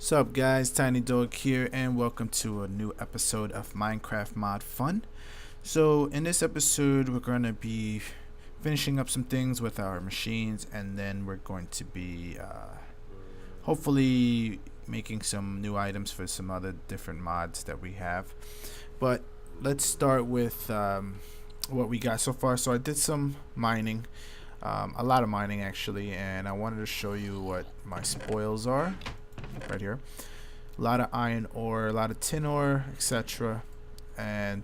Sup guys, Tiny Dog here and welcome to a new episode of Minecraft Mod Fun. So in this episode we're going to be finishing up some things with our machines, and then we're going to be hopefully making some new items for some other different mods that we have. But let's start with what we got so far. So I did some mining, a lot of mining actually, and I wanted to show you what my spoils are. Right here, a lot of iron ore, a lot of tin ore, etc. And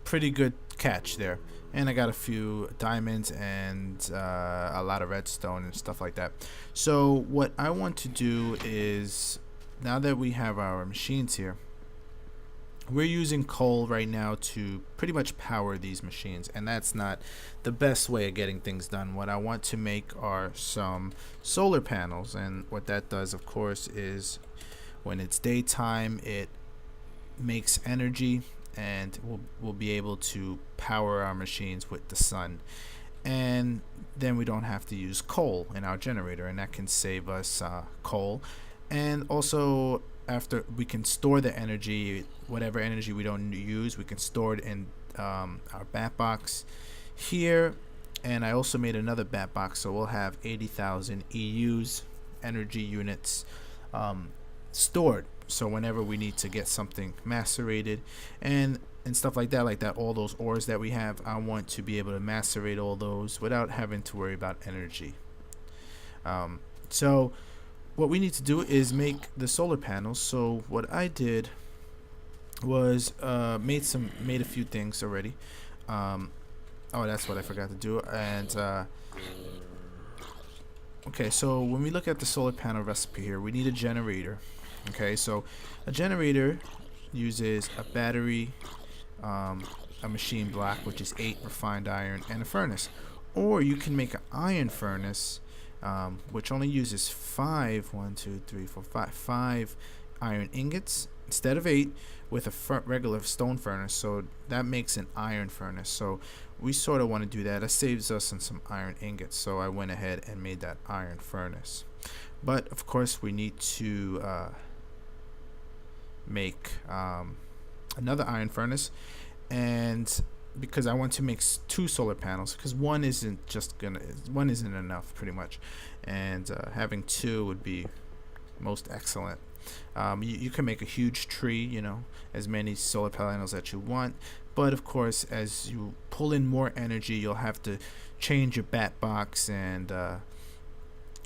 pretty good catch there. And I got a few diamonds and a lot of redstone and stuff like that. So what I want to do is, now that we have our machines here, we're using coal right now to pretty much power these machines, and that's not the best way of getting things done. What I want to make are some solar panels, and what that does, of course, is when it's daytime it makes energy, and we'll be able to power our machines with the sun, and then we don't have to use coal in our generator, and that can save us coal. And also, after we can store the energy, whatever energy we don't use, we can store it in our bat box here. And I also made another bat box, so we'll have 80,000 EUs, energy units, stored. So whenever we need to get something macerated and stuff like that, all those ores that we have, I want to be able to macerate all those without having to worry about energy. So what we need to do is make the solar panels. So what I did was made a few things already. Oh, that's what I forgot to do. And okay, so when we look at the solar panel recipe here, we need a generator. Okay, so a generator uses a battery, a machine block, which is 8 refined iron, and a furnace. Or you can make an iron furnace, which only uses 5 iron ingots instead of 8, with a regular stone furnace. So that makes an iron furnace. So we sort of want to do that. That saves us on some iron ingots. So I went ahead and made that iron furnace. But of course we need to make another iron furnace, and because I want to make 2 solar panels, because one isn't enough pretty much, and having 2 would be most excellent. You can make a huge tree, you know, as many solar panels that you want, but of course as you pull in more energy you'll have to change your bat box and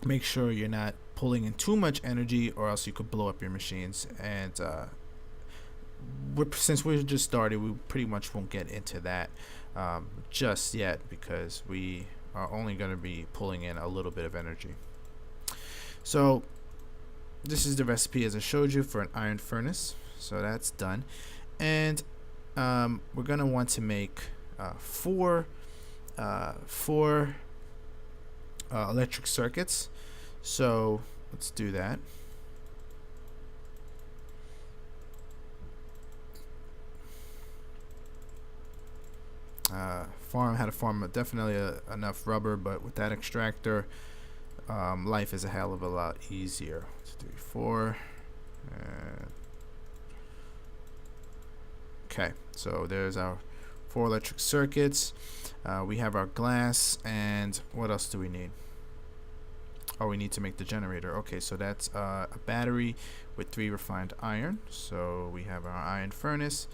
make sure you're not pulling in too much energy, or else you could blow up your machines. And since we're just started, we pretty much won't get into that just yet, because we are only going to be pulling in a little bit of energy. So this is the recipe as I showed you for an iron furnace. So that's done, and we're going to want to make 4 electric circuits. So let's do that. Had to farm definitely enough rubber, but with that extractor, life is a hell of a lot easier. 2, 3, 4. Okay, so there's our 4 electric circuits. We have our glass, and what else do we need? Oh, we need to make the generator. Okay, so that's a battery with 3 refined iron. So we have our iron furnace,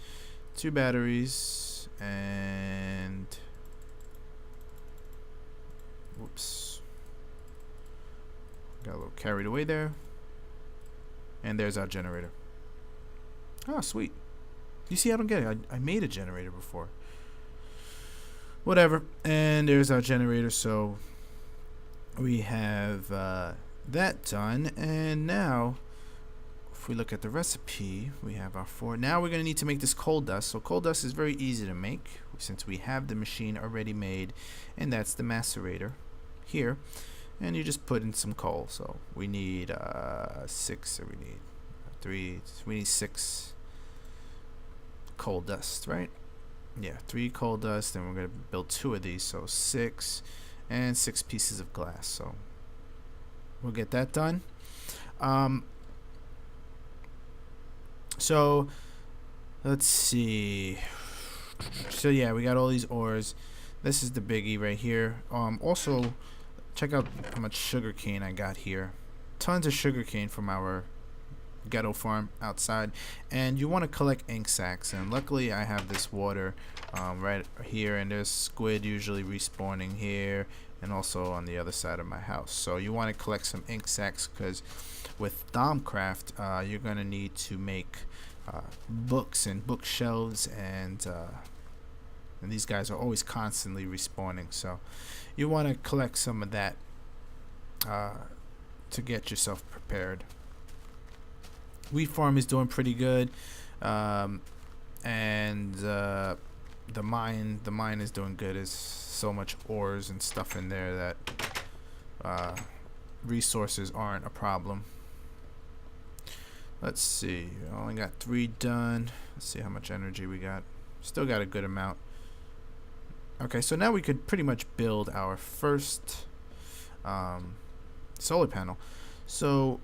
2 batteries, and whoops, got a little carried away there. And there's our generator. Oh, sweet. You see, I don't get it. I made a generator before. Whatever. And there's our generator. So we have that done, and now if we look at the recipe, we have our 4. Now we're going to need to make this coal dust. So coal dust is very easy to make since we have the machine already made, and that's the macerator here, and you just put in some coal. So we need 6, or we need 3, we need 6 coal dust, right? Yeah, 3 coal dust, and we're going to build 2 of these, so 6, and 6 pieces of glass. So we'll get that done. Um, so let's see. So yeah, we got all these ores. This is the biggie right here. Also, check out how much sugar cane I got here. Tons of sugar cane from our ghetto farm outside, and you want to collect ink sacs. And luckily, I have this water right here, and there's squid usually respawning here, and also on the other side of my house. So you want to collect some ink sacs because with Thaumcraft, you're gonna need to make books and bookshelves, and these guys are always constantly respawning. So you want to collect some of that to get yourself prepared. Wheat farm is doing pretty good, and the mine is doing good. There's so much ores and stuff in there that resources aren't a problem. Let's see, I only got 3 done. Let's see how much energy we got. Still got a good amount. Okay, so now we could pretty much build our first solar panel. So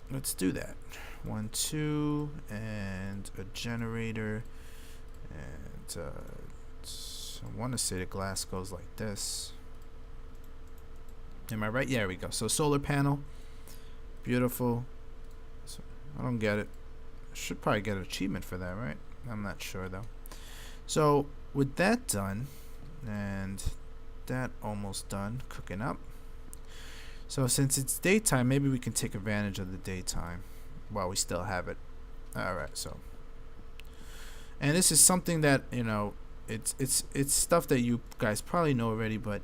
let's do that. 1, 2, and a generator, and I want to say the glass goes like this. Am I right? Yeah, there we go. So solar panel, beautiful. So I don't get it. Should probably get an achievement for that, right? I'm not sure though. So with that done, and that almost done cooking up. So since it's daytime, maybe we can take advantage of the daytime while we still have it. Alright, so. And this is something that, you know, it's stuff that you guys probably know already, but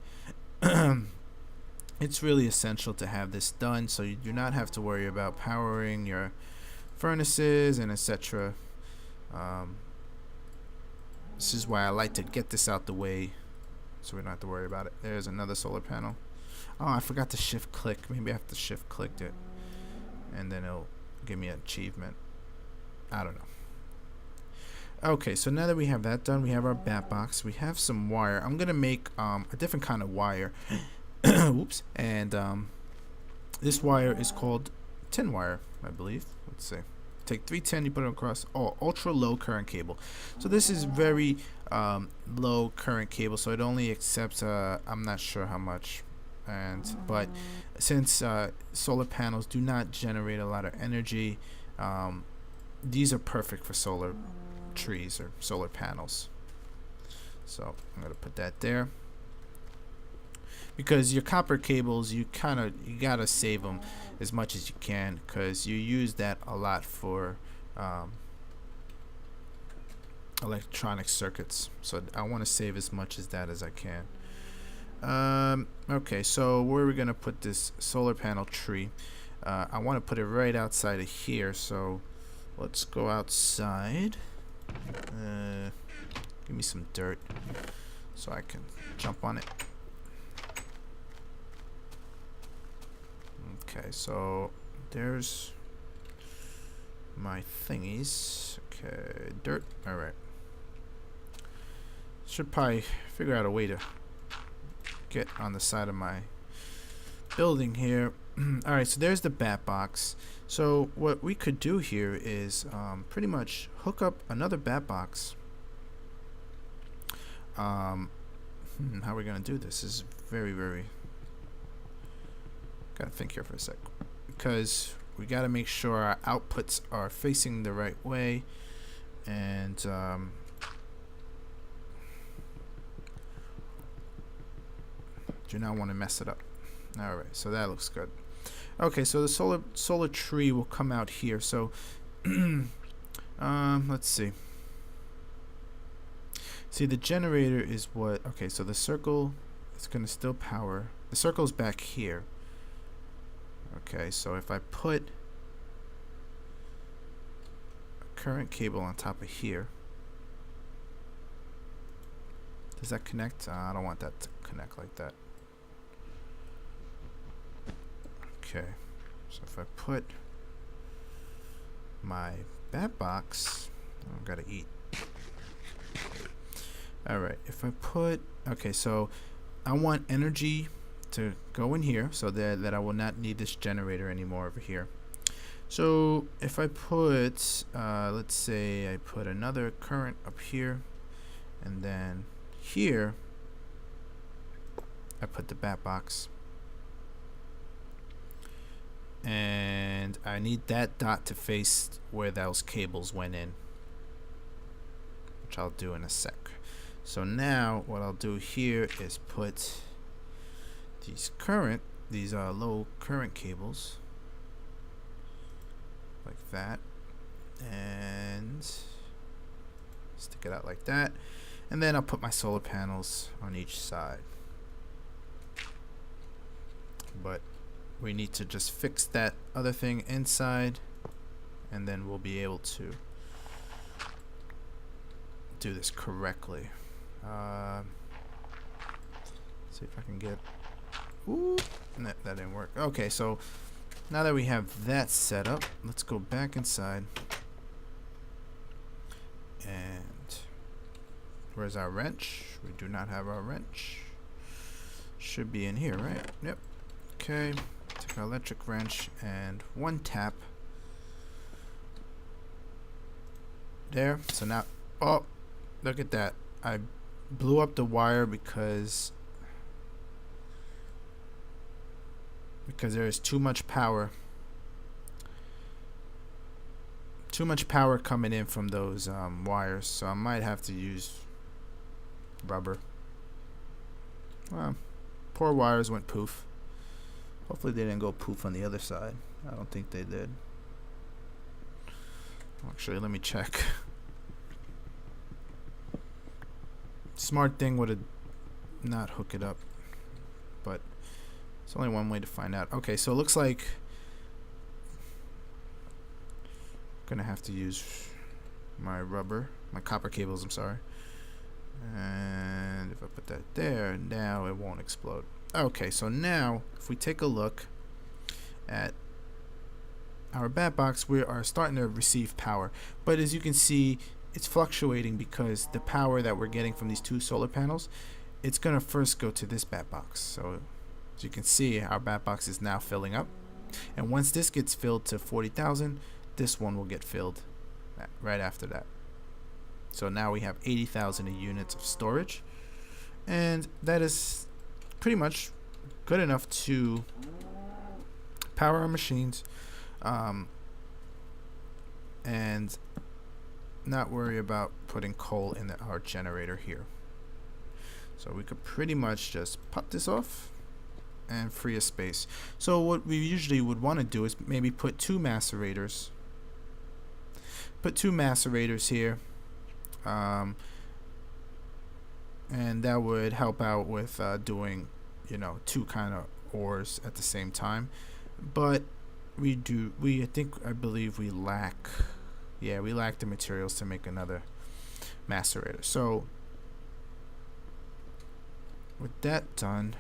it's really essential to have this done so you do not have to worry about powering your furnaces and etc. This is why I like to get this out the way so we don't have to worry about it. There's another solar panel. Oh, I forgot to shift click. Maybe I have to shift click it, and then it'll give me an achievement. I don't know. Okay, so now that we have that done, we have our bat box. We have some wire. I'm gonna make a different kind of wire. Oops. And this wire is called tin wire, I believe. Let's see. Take 310, you put it across. Oh, ultra low current cable. So this is very low current cable, so it only accepts I'm not sure how much. But since solar panels do not generate a lot of energy, these are perfect for solar trees or solar panels. So I'm gonna put that there, because your copper cables, you gotta save them as much as you can, because you use that a lot for electronic circuits. So I want to save as much as that as I can. Okay, so where are we gonna put this solar panel tree? I want to put it right outside of here, so let's go outside. Give me some dirt so I can jump on it. Okay, so there's my thingies. Okay, dirt. Alright. Should probably figure out a way to get on the side of my building here. Alright, so there's the bat box. So what we could do here is pretty much hook up another bat box. How are we gonna do this? This is very gotta think here for a sec, because we gotta make sure our outputs are facing the right way, and do not want to mess it up. Alright, so that looks good. Okay, so the solar tree will come out here. So let's see. See, the generator is what. Okay, so the circle is gonna still power. The circle's back here. Okay, so if I put a current cable on top of here, does that connect? I don't want that to connect like that. Okay, so if I put my bat box, I've got to eat. Alright, if I put, okay, so I want energy to go in here so that I will not need this generator anymore over here. So if I put, let's say I put another current up here, and then here I put the bat box, and I need that dot to face where those cables went in, which I'll do in a sec. So now what I'll do here is put these low current cables like that, and stick it out like that, and then I'll put my solar panels on each side. But we need to just fix that other thing inside, and then we'll be able to do this correctly. See if I can get, ooh, that didn't work. Okay, so now that we have that set up, let's go back inside. And where's our wrench? We do not have our wrench. Should be in here, right? Yep. Okay, take our electric wrench and one tap. There. So now, oh, look at that. I blew up the wire because there is too much power. Too much power coming in from those wires, so I might have to use rubber. Well, poor wires went poof. Hopefully they didn't go poof on the other side. I don't think they did. Actually, let me check. Smart thing would have not hook it up, but it's only one way to find out. Okay, so it looks like I'm gonna have to use my copper cables, I'm sorry. And if I put that there, now it won't explode. Okay, so now if we take a look at our bat box, we are starting to receive power, but as you can see, it's fluctuating because the power that we're getting from these two solar panels, it's gonna first go to this bat box. So as you can see, our bat box is now filling up, and once this gets filled to 40,000, this one will get filled right after that. So now we have 80,000 units of storage, and that is pretty much good enough to power our machines, and not worry about putting coal in our generator here. So we could pretty much just pop this off and free a space. So what we usually would want to do is maybe put two macerators. Put two macerators here, and that would help out with doing, two kind of ores at the same time. But I believe we lack, we lack the materials to make another macerator. So with that done,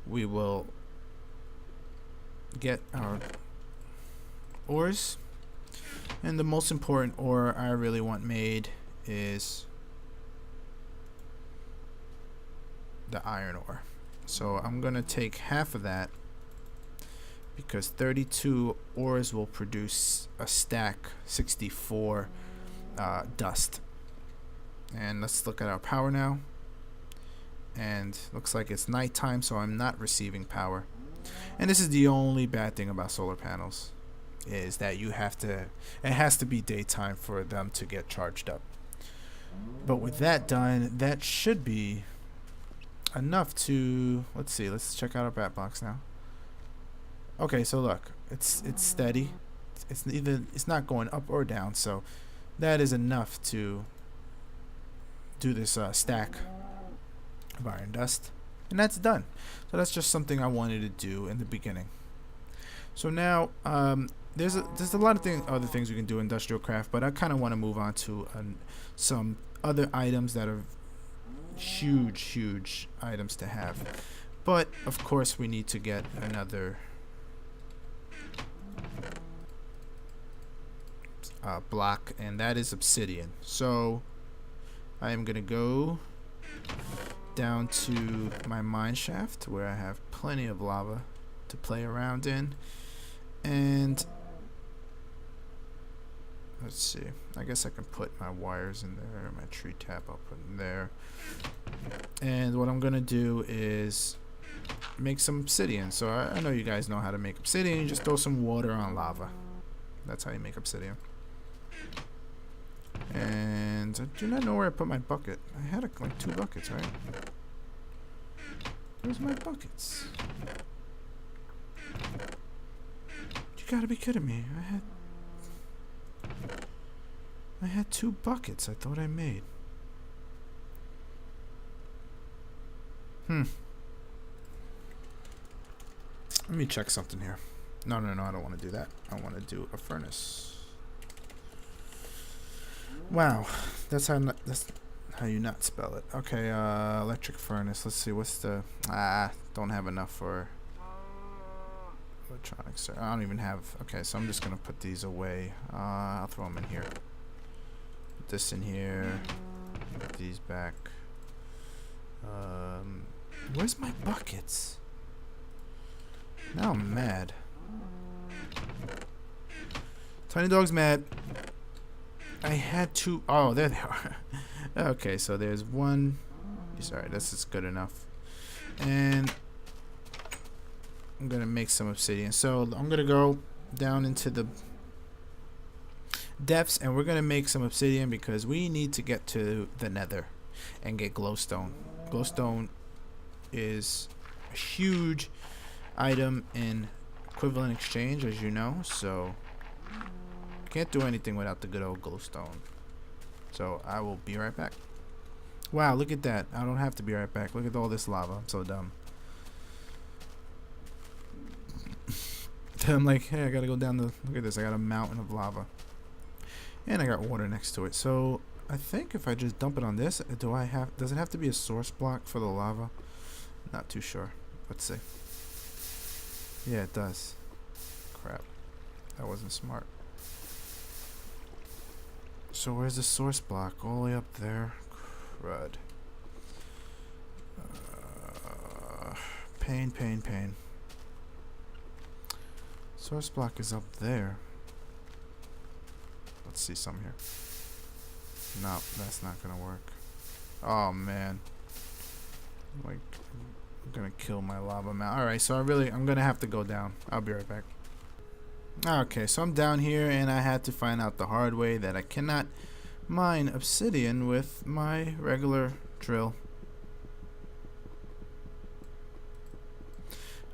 we will get our ores. And the most important ore I really want made is the iron ore. So I'm going to take half of that, because 32 ores will produce a stack 64 dust. And let's look at our power now. And looks like it's nighttime, so I'm not receiving power. And this is the only bad thing about solar panels, is that it has to be daytime for them to get charged up. But with that done, that should be enough to, let's check out our bat box now. Okay, so look, it's steady. It's not going up or down, so that is enough to do this stack of iron dust, and that's done. So that's just something I wanted to do in the beginning. So now there's a lot of other things we can do in industrial craft, but I kind of want to move on to some other items that are huge items to have. But of course we need to get another block, and that is obsidian. So I am gonna go down to my mine shaft where I have plenty of lava to play around in. And let's see, I guess I can put my wires in there, my tree tap I'll put in there. And what I'm gonna do is make some obsidian. So I know you guys know how to make obsidian. You just throw some water on lava. That's how you make obsidian. And I do not know where I put my bucket. I had like 2 buckets, right? Where's my buckets? You gotta be kidding me. I had 2 buckets I thought I made. Let me check something here. No, I don't want to do that. I want to do a furnace. Wow, that's how you not spell it. Okay, electric furnace. Let's see, what's the... don't have enough for electronics. I don't even have... Okay, so I'm just going to put these away. I'll throw them in here. Put this in here. Put these back. Where's my buckets? Now I'm mad. Tiny Dog's mad. I had 2. Oh, there they are. Okay, so there's 1. Sorry, this is good enough. And I'm gonna make some obsidian. So I'm gonna go down into the depths, and we're gonna make some obsidian because we need to get to the nether and get glowstone. Glowstone is a huge item in equivalent exchange, as you know, so can't do anything without the good old glowstone. So I will be right back. Wow, look at that. I don't have to be right back. Look at all this lava. I'm so dumb. I'm like, hey, I gotta go down the... Look at this. I got a mountain of lava. And I got water next to it. So I think if I just dump it on this, does it have to be a source block for the lava? Not too sure. Let's see. Yeah, it does. Crap. That wasn't smart. So where's the source block? All the way up there. Crud. Pain. Source block is up there. Let's see some here. No, that's not gonna work. Oh man. Like, I'm gonna kill my lava mountain. Alright, so I'm gonna have to go down. I'll be right back. Okay, so I'm down here and I had to find out the hard way that I cannot mine obsidian with my regular drill.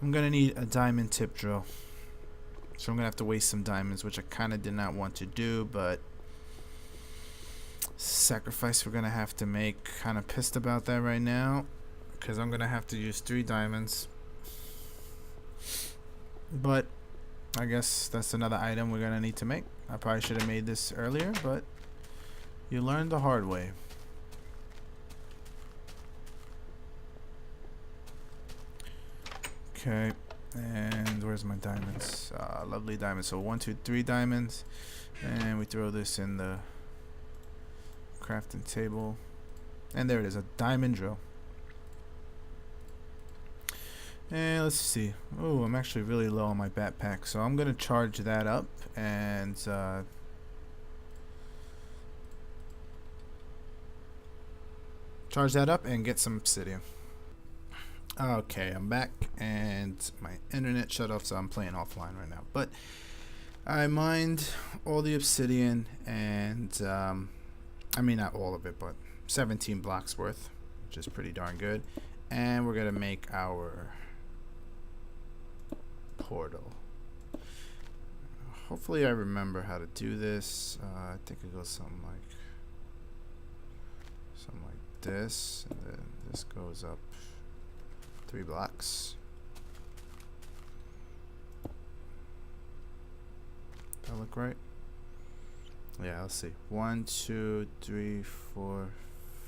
I'm gonna need a diamond tip drill. So I'm gonna have to waste some diamonds, which I kinda did not want to do, but sacrifice we're gonna have to make. Kinda pissed about that right now, because I'm gonna have to use 3 diamonds. But I guess that's another item we're gonna need to make. I probably should have made this earlier, but you learn the hard way. Okay, and where's my diamonds? Lovely diamonds. So 1, 2, 3 diamonds, and we throw this in the crafting table, and there it is, a diamond drill. And let's see. Oh, I'm actually really low on my backpack, so I'm gonna charge that up and get some obsidian. Okay, I'm back and my internet shut off, so I'm playing offline right now. But I mined all the obsidian, and I mean not all of it, but 17 blocks worth, which is pretty darn good. And we're gonna make our portal. Hopefully I remember how to do this. I think it goes something like this, and then this goes up 3 blocks. Does that look right? Yeah, let's see. 1, 2, 3, 4,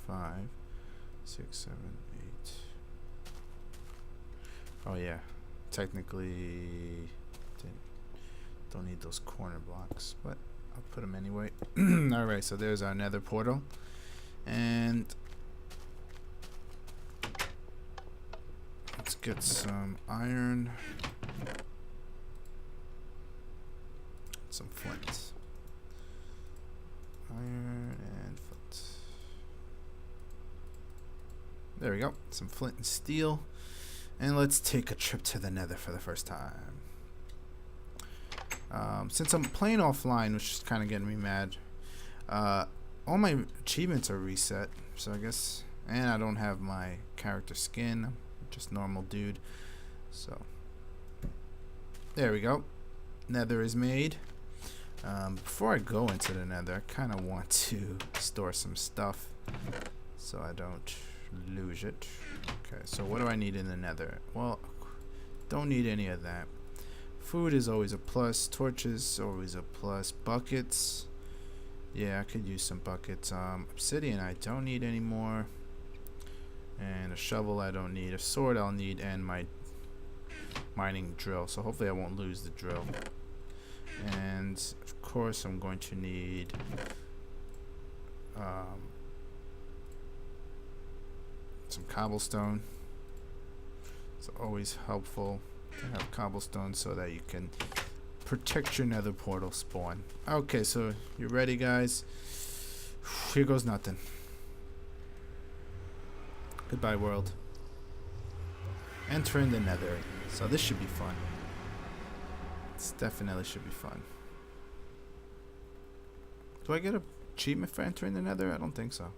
5, 6, 7, 8. Oh yeah. Technically don't need those corner blocks, but I'll put them anyway. Alright, so there's our nether portal, and Let's get some iron. Some flint. Iron and flint. There we go. Some flint and steel. And let's take a trip to the nether for the first time. Since I'm playing offline, which is kind of getting me mad, all my achievements are reset. So I guess... And I don't have my character skin. I'm just normal dude. So... There we go. Nether is made. Before I go into the nether, I kind of want to store some stuff so I don't lose it. Okay, so what do I need in the nether? Well, don't need any of that. Food is always a plus. Torches always a plus. Buckets, yeah, I could use some buckets. Obsidian I don't need anymore, and a shovel I don't need. A sword I'll need, and my mining drill, so hopefully I won't lose the drill. And of course I'm going to need some cobblestone. It's always helpful to have cobblestone so that you can protect your nether portal spawn. Okay, so you ready, guys? Here goes nothing. Goodbye, world. Entering the nether. So this should be fun. This definitely should be fun. Do I get an achievement for entering the nether? I don't think so.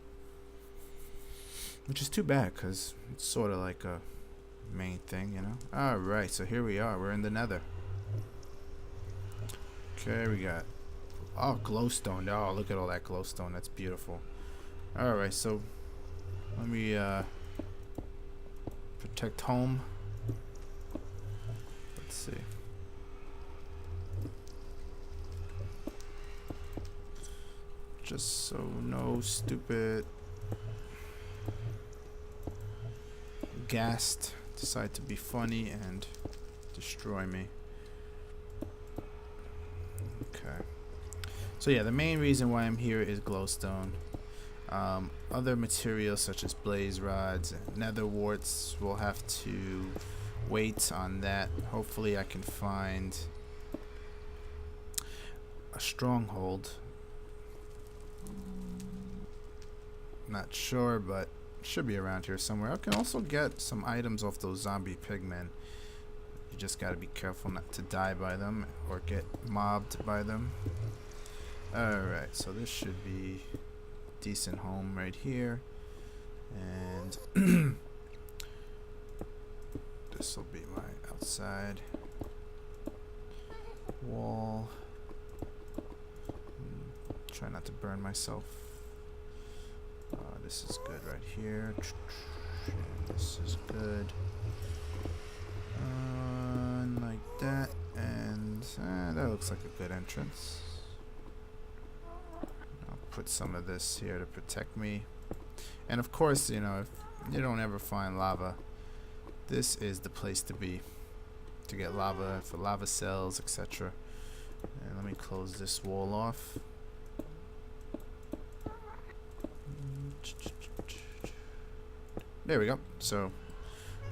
Which is too bad, because it's sort of like a main thing, you know? Alright, so here we are. We're in the nether. Okay, we got... Oh, glowstone. Oh, look at all that glowstone. That's beautiful. Alright, so... Let me, protect home. Let's see. Just so no stupid ghast decide to be funny and destroy me. Okay. So yeah, the main reason why I'm here is glowstone. Other materials such as blaze rods and nether warts will have to wait on that. Hopefully I can find a stronghold. Not sure, but should be around here somewhere. I can also get some items off those zombie pigmen. You just gotta be careful not to die by them or get mobbed by them. Alright, so this should be a decent home right here. And this will be my outside wall. Try not to burn myself. This is good right here. This is good. Like that. And that looks like a good entrance. I'll put some of this here to protect me. And of course, you know, if you don't ever find lava, this is the place to be. To get lava, for lava cells, etc. And let me close this wall off. There we go. So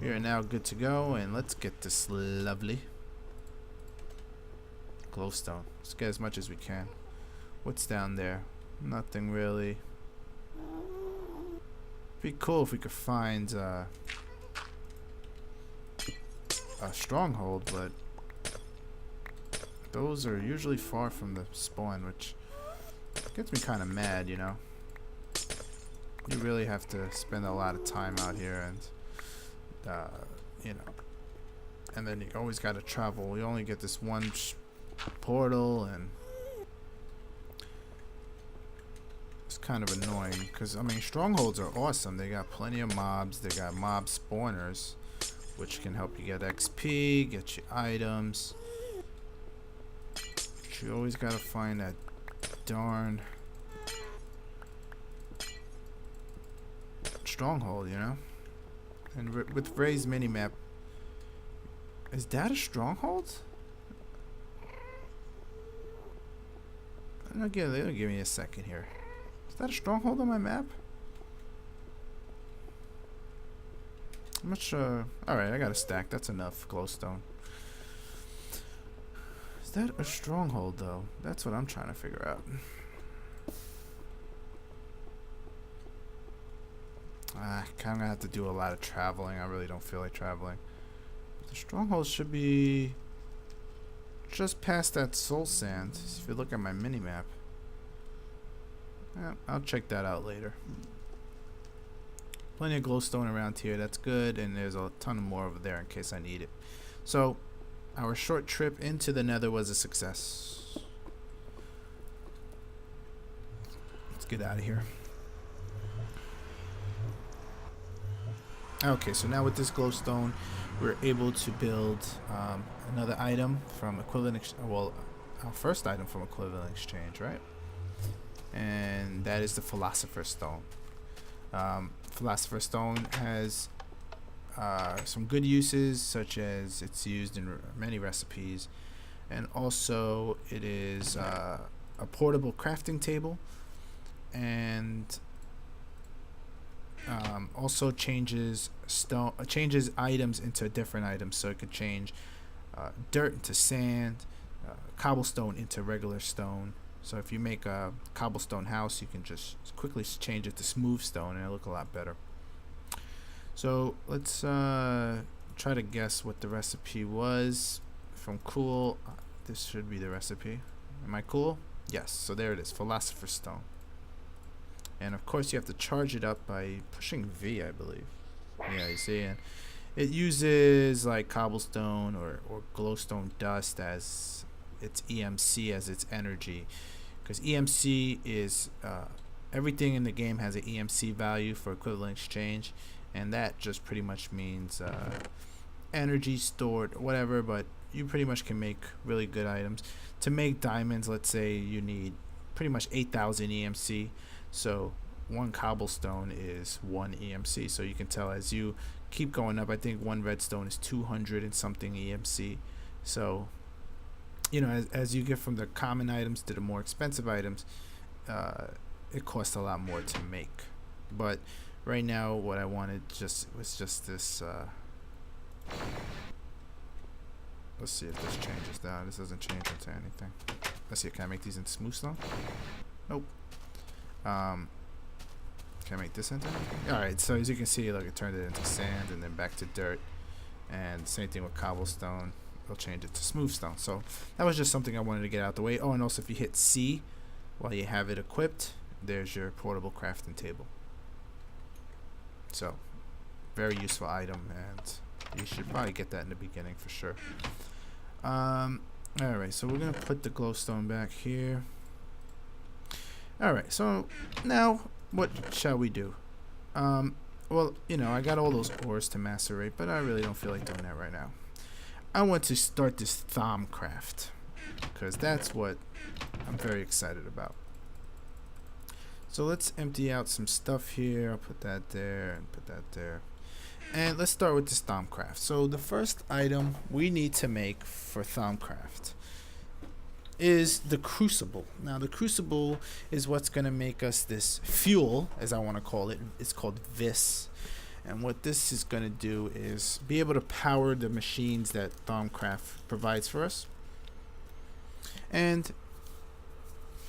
we are now good to go, and let's get this lovely glowstone. Let's get as much as we can. What's down there? Nothing really. Be cool if we could find a stronghold, but those are usually far from the spawn, which gets me kind of mad, you know. You really have to spend a lot of time out here, and you know, and then you always got to travel. You only get this one portal, and it's kind of annoying because, I mean, strongholds are awesome. They got plenty of mobs. They got mob spawners, which can help you get XP, get you items. But you always got to find that darn stronghold, you know. And with Ray's minimap, is that a stronghold? It'll give me a second here. Is that a stronghold on my map? I'm not sure. Alright, I got a stack. That's enough glowstone. Is that a stronghold, though? That's what I'm trying to figure out. I kind of have to do a lot of traveling. I really don't feel like traveling. But the stronghold should be just past that soul sand. If you look at my mini-map. Yeah, I'll check that out later. Plenty of glowstone around here. That's good. And there's a ton more over there in case I need it. So, our short trip into the nether was a success. Let's get out of here. Okay, so now with this glowstone, we're able to build another item from equivalent. Well, our first item from equivalent exchange, right? And that is the Philosopher's Stone. Philosopher's Stone has some good uses, such as it's used in many recipes, and also it is a portable crafting table, and also changes items into different items. So it could change dirt into sand, cobblestone into regular stone. So if you make a cobblestone house, you can just quickly change it to smooth stone and it'll look a lot better. So let's try to guess what the recipe was from Cool. This should be the recipe. Am I cool? Yes. So there it is, Philosopher's Stone. And of course you have to charge it up by pushing V, I believe. Yeah, you see, and it uses like cobblestone or glowstone dust as its EMC, as its energy, because EMC is everything in the game has an EMC value for equivalent exchange, and that just pretty much means energy stored, whatever. But you pretty much can make really good items. To make diamonds, let's say you need pretty much 8,000 EMC. So one cobblestone is 1 EMC. So you can tell as you keep going up, I think one redstone is 200 and something EMC. So, you know, as you get from the common items to the more expensive items, it costs a lot more to make. But right now, what I wanted was just this. Let's see if this changes down. This doesn't change into anything. Let's see. Can I make these into smooth stone? Nope. Can I make this into anything? Alright, so as you can see, look, it turned it into sand and then back to dirt. And same thing with cobblestone. It'll change it to smooth stone. So that was just something I wanted to get out the way. Oh, and also if you hit C while you have it equipped, there's your portable crafting table. So, very useful item, and you should probably get that in the beginning for sure. Alright, so we're going to put the glowstone back here. Alright, so now what shall we do? Well, you know, I got all those ores to macerate, but I really don't feel like doing that right now. I want to start this Thaumcraft, because that's what I'm very excited about. So let's empty out some stuff here. I'll put that there and put that there. And let's start with this Thaumcraft. So the first item we need to make for Thaumcraft is the crucible. Now the crucible is what's going to make us this fuel, as I want to call it. It's called Vis. And what this is going to do is be able to power the machines that Thaumcraft provides for us. And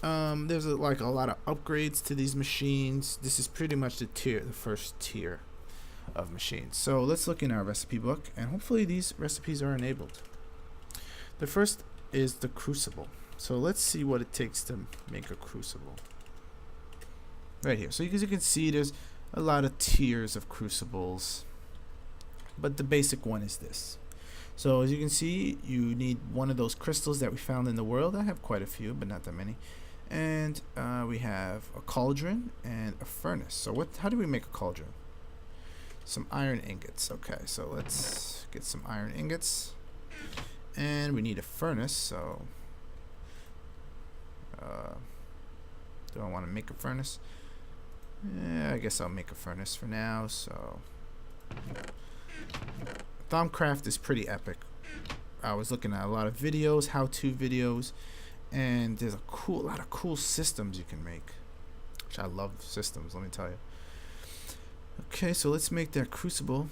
there's like a lot of upgrades to these machines. This is pretty much the first tier of machines. So let's look in our recipe book, and hopefully these recipes are enabled. The first is the crucible. So let's see what it takes to make a crucible. Right here. So as you can see, there's a lot of tiers of crucibles, but the basic one is this. So as you can see, you need one of those crystals that we found in the world. I have quite a few, but not that many. And we have a cauldron and a furnace. So how do we make a cauldron? Some iron ingots. Okay, so let's get some iron ingots. And we need a furnace, so do I want to make a furnace? Yeah, I guess I'll make a furnace for now. So Thaumcraft is pretty epic. I was looking at a lot of videos, how-to videos, and there's a lot of cool systems you can make, which I love systems, let me tell you. Okay, so let's make that crucible.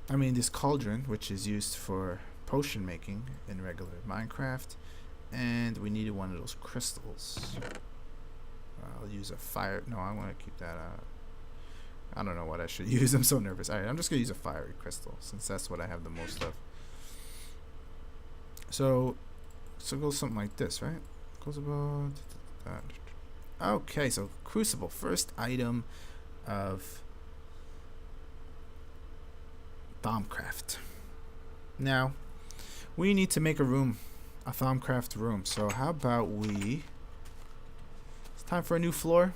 I mean this cauldron, which is used for potion making in regular Minecraft, and we needed one of those crystals. I'll use a fire. No, I want to keep that. I don't know what I should use. I'm so nervous. Alright, I'm just gonna use a fiery crystal since that's what I have the most of. So it goes something like this, right? Goes about. Okay, so crucible, first item of Thaumcraft. Now we need to make a room, a Thaumcraft room. So how about we? It's time for a new floor,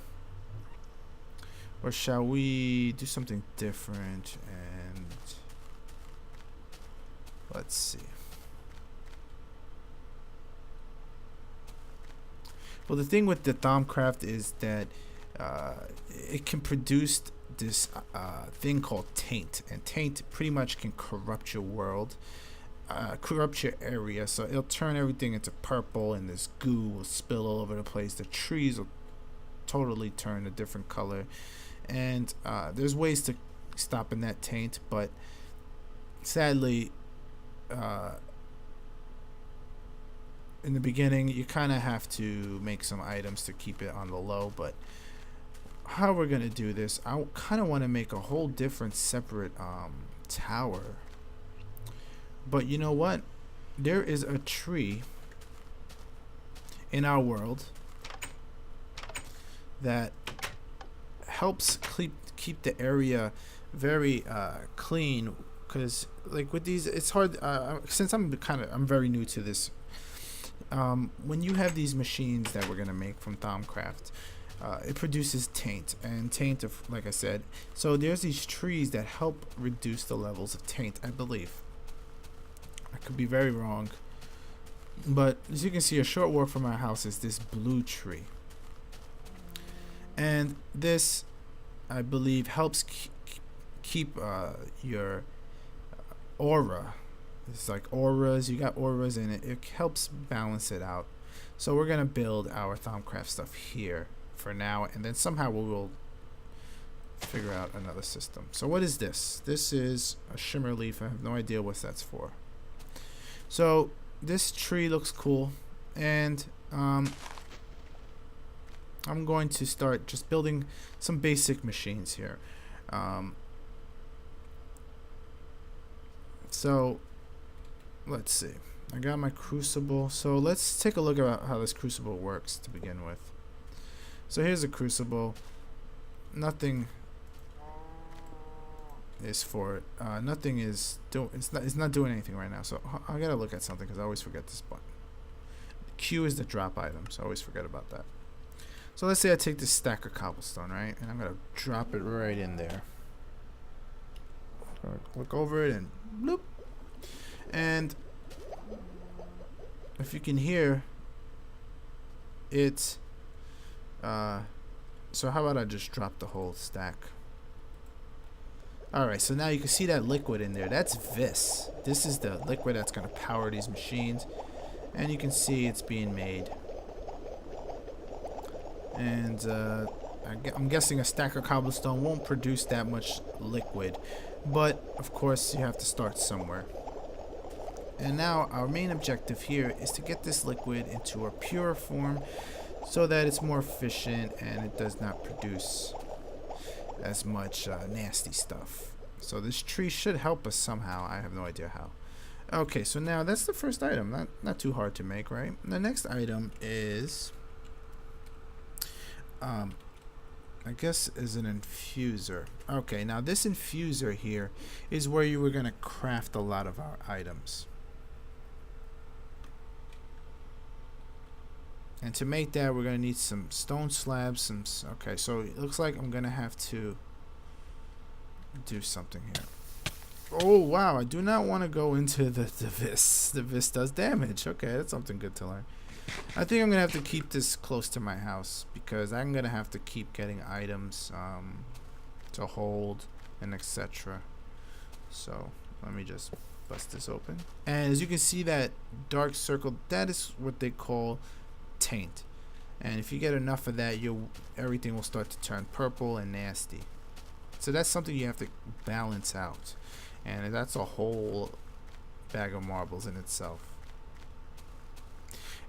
or shall we do something different? And let's see. Well, the thing with the Thaumcraft is that it can produce this thing called taint, and taint pretty much can corrupt your world, corrupt your area. So it'll turn everything into purple, and this goo will spill all over the place. The trees will totally turn a different color, and there's ways to stopping that taint, but sadly, in the beginning you kind of have to make some items to keep it on the low. But how we're gonna do this, I kind of want to make a whole different separate tower. But you know what, there is a tree in our world that helps keep the area very clean, because like with these it's hard, since I'm very new to this. When you have these machines that we're gonna make from Thaumcraft, it produces taint, and taint of, like I said, so there's these trees that help reduce the levels of taint, I believe. I could be very wrong, but as you can see, a short walk from our house is this blue tree, and this, I believe, helps keep your aura. It's like auras, you got auras in it. It helps balance it out. So we're gonna build our Thaumcraft stuff here for now, and then somehow we will figure out another system. So what is this? This is a shimmer leaf. I have no idea what that's for. So this tree looks cool, and I'm going to start just building some basic machines here. So let's see. I got my crucible. So let's take a look at how this crucible works to begin with. So here's a crucible. Nothing is for it. Nothing is it's not doing anything right now. So I gotta look at something because I always forget this button. Q is the drop item, so I always forget about that. So let's say I take this stack of cobblestone, right, and I'm gonna drop it right in there. So look over it and bloop. And if you can hear, it's so how about I just drop the whole stack. Alright, so now you can see that liquid in there. That's Vis. This is the liquid that's going to power these machines, and you can see it's being made. And I'm guessing a stack of cobblestone won't produce that much liquid, but of course you have to start somewhere. And now our main objective here is to get this liquid into a pure form so that it's more efficient and it does not produce as much nasty stuff. So this tree should help us somehow. I have no idea how. Okay, so now that's the first item. Not too hard to make, right? The next item is I guess is an infuser. Okay, now this infuser here is where you were going to craft a lot of our items. And to make that, we're going to need some stone slabs. Okay, so it looks like I'm going to have to do something here. Oh, wow. I do not want to go into the Vis. The Vis does damage. Okay, that's something good to learn. I think I'm going to have to keep this close to my house because I'm going to have to keep getting items to hold and etc. So let me just bust this open. And as you can see, that dark circle, that is what they call taint, and if you get enough of that, everything will start to turn purple and nasty. So that's something you have to balance out. and that's a whole bag of marbles in itself.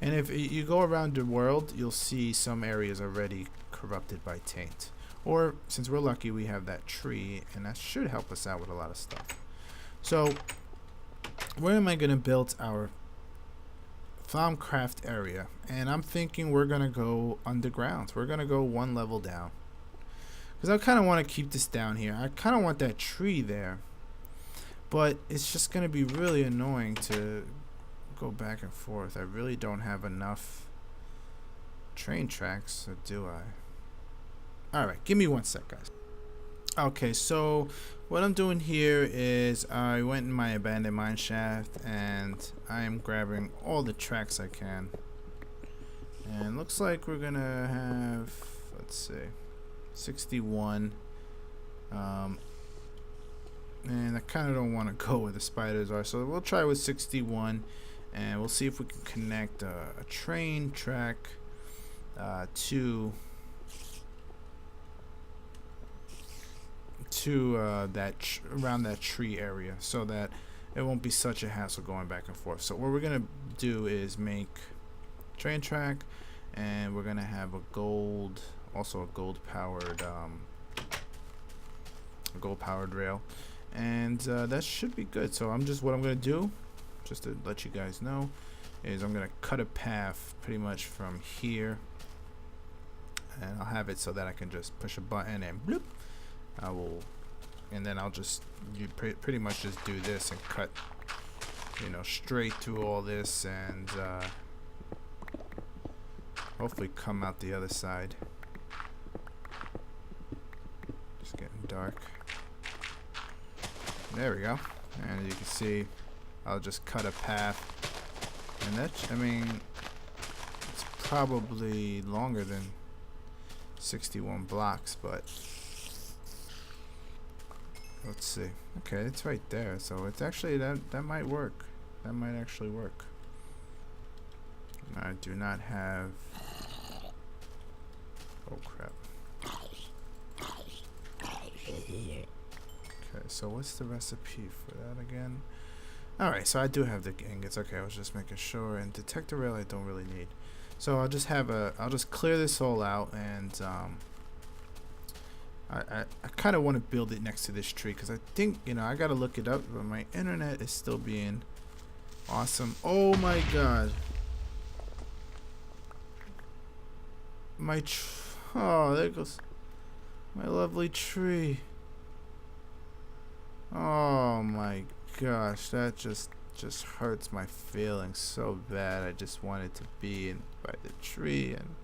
And if you go around the world, you'll see some areas already corrupted by taint. Or, since we're lucky, we have that tree, and that should help us out with a lot of stuff. So, where am I going to build our Thaumcraft area? And I'm thinking we're going to go underground. We're going to go one level down. Because I kind of want to keep this down here. I kind of want that tree there. But it's just going to be really annoying to go back and forth. I really don't have enough train tracks, or do I? Alright, give me 1 sec, guys. Okay, so what I'm doing here is I went in my abandoned mine shaft and I am grabbing all the tracks I can. And looks like we're gonna have, let's see, 61. And I kind of don't want to go where the spiders are, so we'll try with 61, and we'll see if we can connect a train track to around that tree area, so that it won't be such a hassle going back and forth. So what we're gonna do is make train track, and we're gonna have a gold powered rail, and that should be good. So what I'm gonna do, just to let you guys know, is I'm gonna cut a path pretty much from here, and I'll have it so that I can just push a button and bloop, and then I'll just pretty much just do this and cut, straight through all this, and hopefully come out the other side. Just getting dark. There we go. And as you can see, I'll just cut a path, and it's probably longer than 61 blocks, but let's see. Okay, it's right there, so it's actually that might work. That might actually work. I do not have. Oh crap. Okay, so what's the recipe for that again? Alright, so I do have the ingots. Okay, I was just making sure. And detector rail I don't really need. So I'll just clear this all out, and I kind of want to build it next to this tree, because I think, I gotta look it up, but my internet is still being awesome. Oh my god. Oh, there goes my lovely tree. Oh my gosh, that just hurts my feelings so bad. I just wanted to be by the tree, and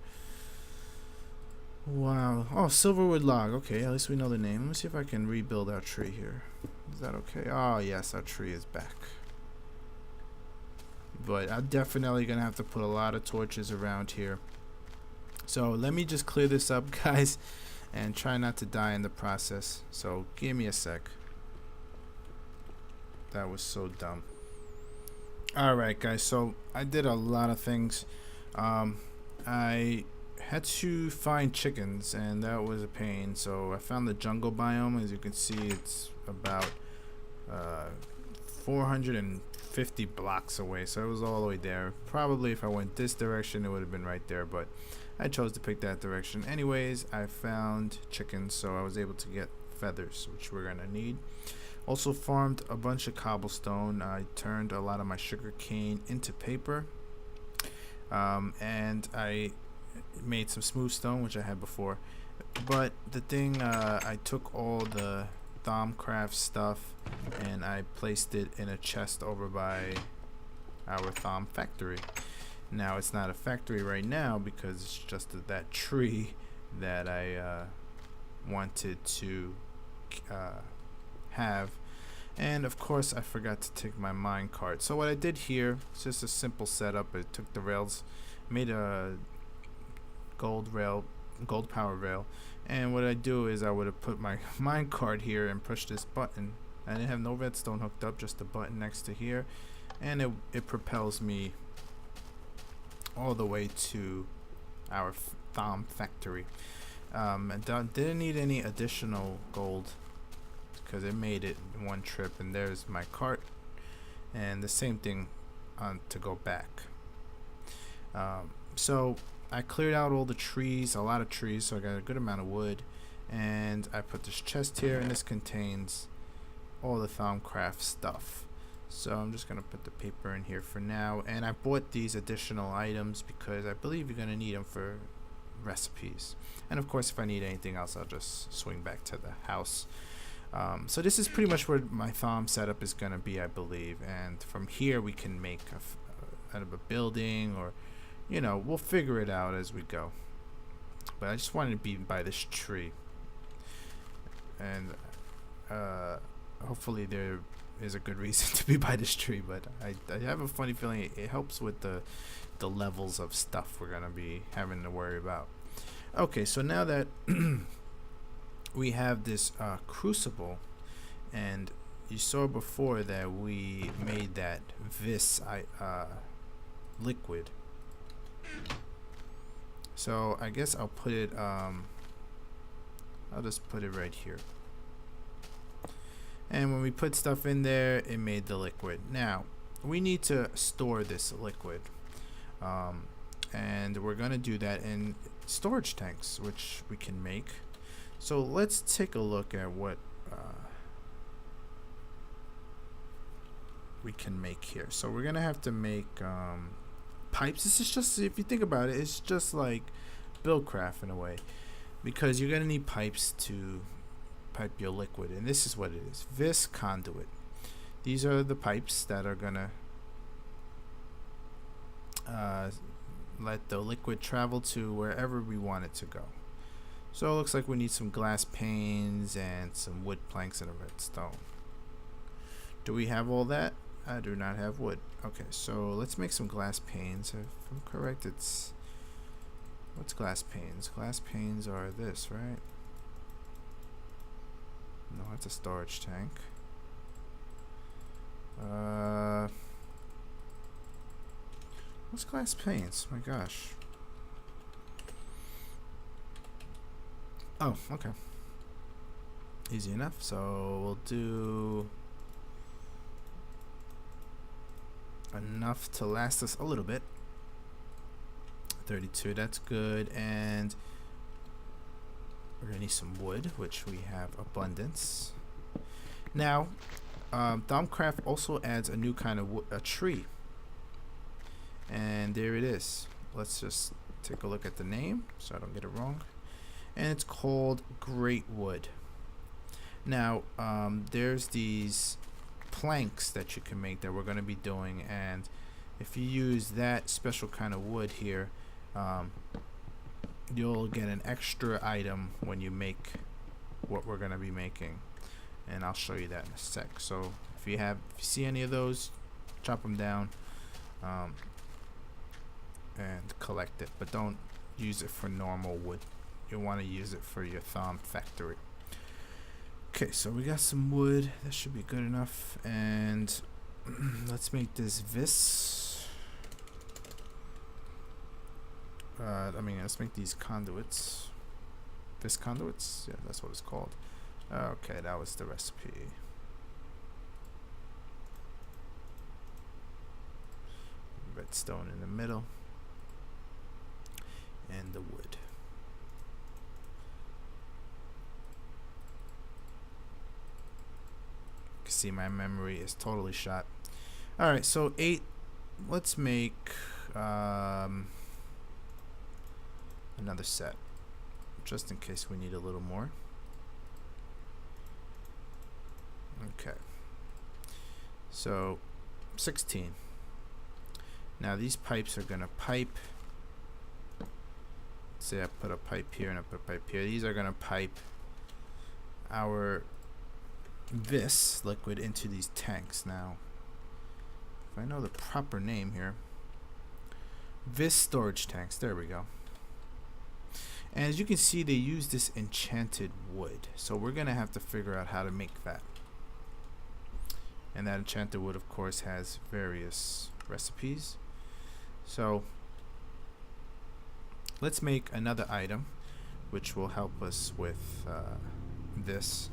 wow. Oh, silverwood log. Okay, at least we know the name. Let me see if I can rebuild our tree here. Is that okay? Oh yes, our tree is back. But I'm definitely gonna have to put a lot of torches around here. So let me just clear this up, guys, and try not to die in the process. So give me a sec. That was so dumb. Alright guys, so I did a lot of things. I had to find chickens, and that was a pain. So I found the jungle biome. As you can see, it's about 450 blocks away, so it was all the way there. Probably if I went this direction, it would have been right there, but I chose to pick that direction. Anyways, I found chickens, so I was able to get feathers, which we're gonna need. Also farmed a bunch of cobblestone. I turned a lot of my sugar cane into paper, and I made some smooth stone, which I had before. But the thing, I took all the Thaumcraft stuff and I placed it in a chest over by our Thaum factory. Now it's not a factory right now because it's just that tree that I wanted to have. And of course I forgot to take my mine cart. So what I did here is just a simple setup. I took the rails, made a gold power rail, and what I do is I would have put my mine cart here and push this button. I didn't have no redstone hooked up, just a button next to here, and it propels me all the way to our Thaum factory. I didn't need any additional gold because it made it in one trip, and there's my cart, and the same thing on to go back. So I cleared out all the trees, a lot of trees, so I got a good amount of wood, and I put this chest here, and this contains all the Thaumcraft stuff. So I'm just gonna put the paper in here for now, and I bought these additional items because I believe you're gonna need them for recipes, and of course if I need anything else I'll just swing back to the house. So this is pretty much where my Thaum setup is gonna be, I believe, and from here we can make out of a building, or you know, we'll figure it out as we go. But I just wanted to be by this tree, and hopefully there is a good reason to be by this tree, but I have a funny feeling it helps with the levels of stuff we're gonna be having to worry about. Okay, so now that we have this crucible, and you saw before that we made that liquid, so I guess I'll put it I'll just put it right here. And when we put stuff in there, it made the liquid. Now, we need to store this liquid. And we're going to do that in storage tanks, which we can make. So let's take a look at what we can make here. So we're going to have to make pipes. This is just, if you think about it, it's just like Buildcraft in a way. Because you're going to need pipes to pipe your liquid, and this is what it is: vis conduit. These are the pipes that are gonna let the liquid travel to wherever we want it to go. So it looks like we need some glass panes and some wood planks and a redstone. Do we have all that? I do not have wood. Okay, so let's make some glass panes. If I'm correct, it's, what's glass panes? Glass panes are this, right? No, it's a storage tank. What's glass panes? My gosh. Oh, okay. Easy enough. So we'll do enough to last us a little bit. 32, that's good. And we're gonna need some wood, which we have abundance. Now, Thaumcraft also adds a new kind of a tree, and there it is. Let's just take a look at the name so I don't get it wrong. And it's called Great Wood. Now, there's these planks that you can make that we're going to be doing, and if you use that special kind of wood here, you'll get an extra item when you make what we're going to be making, and I'll show you that in a sec. So if you see any of those, chop them down and collect it, but don't use it for normal wood. You'll want to use it for your Thaum factory. Okay, so we got some wood. That should be good enough, and let's make this vis. Let's make these conduits. Vis conduits? Yeah, that's what it's called. Okay, that was the recipe. Redstone in the middle. And the wood. You can see my memory is totally shot. Alright, so 8. Let's make another set, just in case we need a little more. Okay, so 16. Now these pipes are gonna pipe. Let's say I put a pipe here and I put a pipe here. These are gonna pipe our vis liquid into these tanks. Now, if I know the proper name here, vis storage tanks. There we go. And as you can see, they use this enchanted wood, so we're gonna have to figure out how to make that. And that enchanted wood, of course, has various recipes. So let's make another item which will help us with this.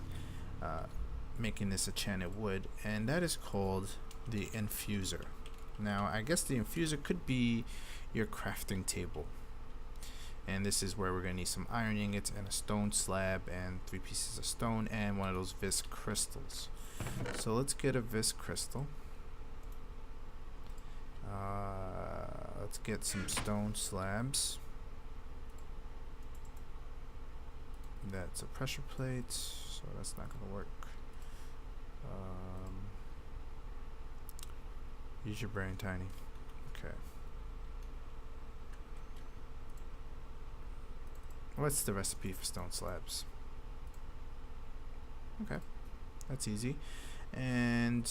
making this enchanted wood, and that is called the infuser. Now I guess the infuser could be your crafting table, and this is where we're gonna need some iron ingots and a stone slab and 3 pieces of stone and one of those vis crystals. So let's get a vis crystal. Let's get some stone slabs. That's a pressure plate, so that's not gonna work. Use your brain, Tiny. Okay. What's the recipe for stone slabs? Okay, that's easy. And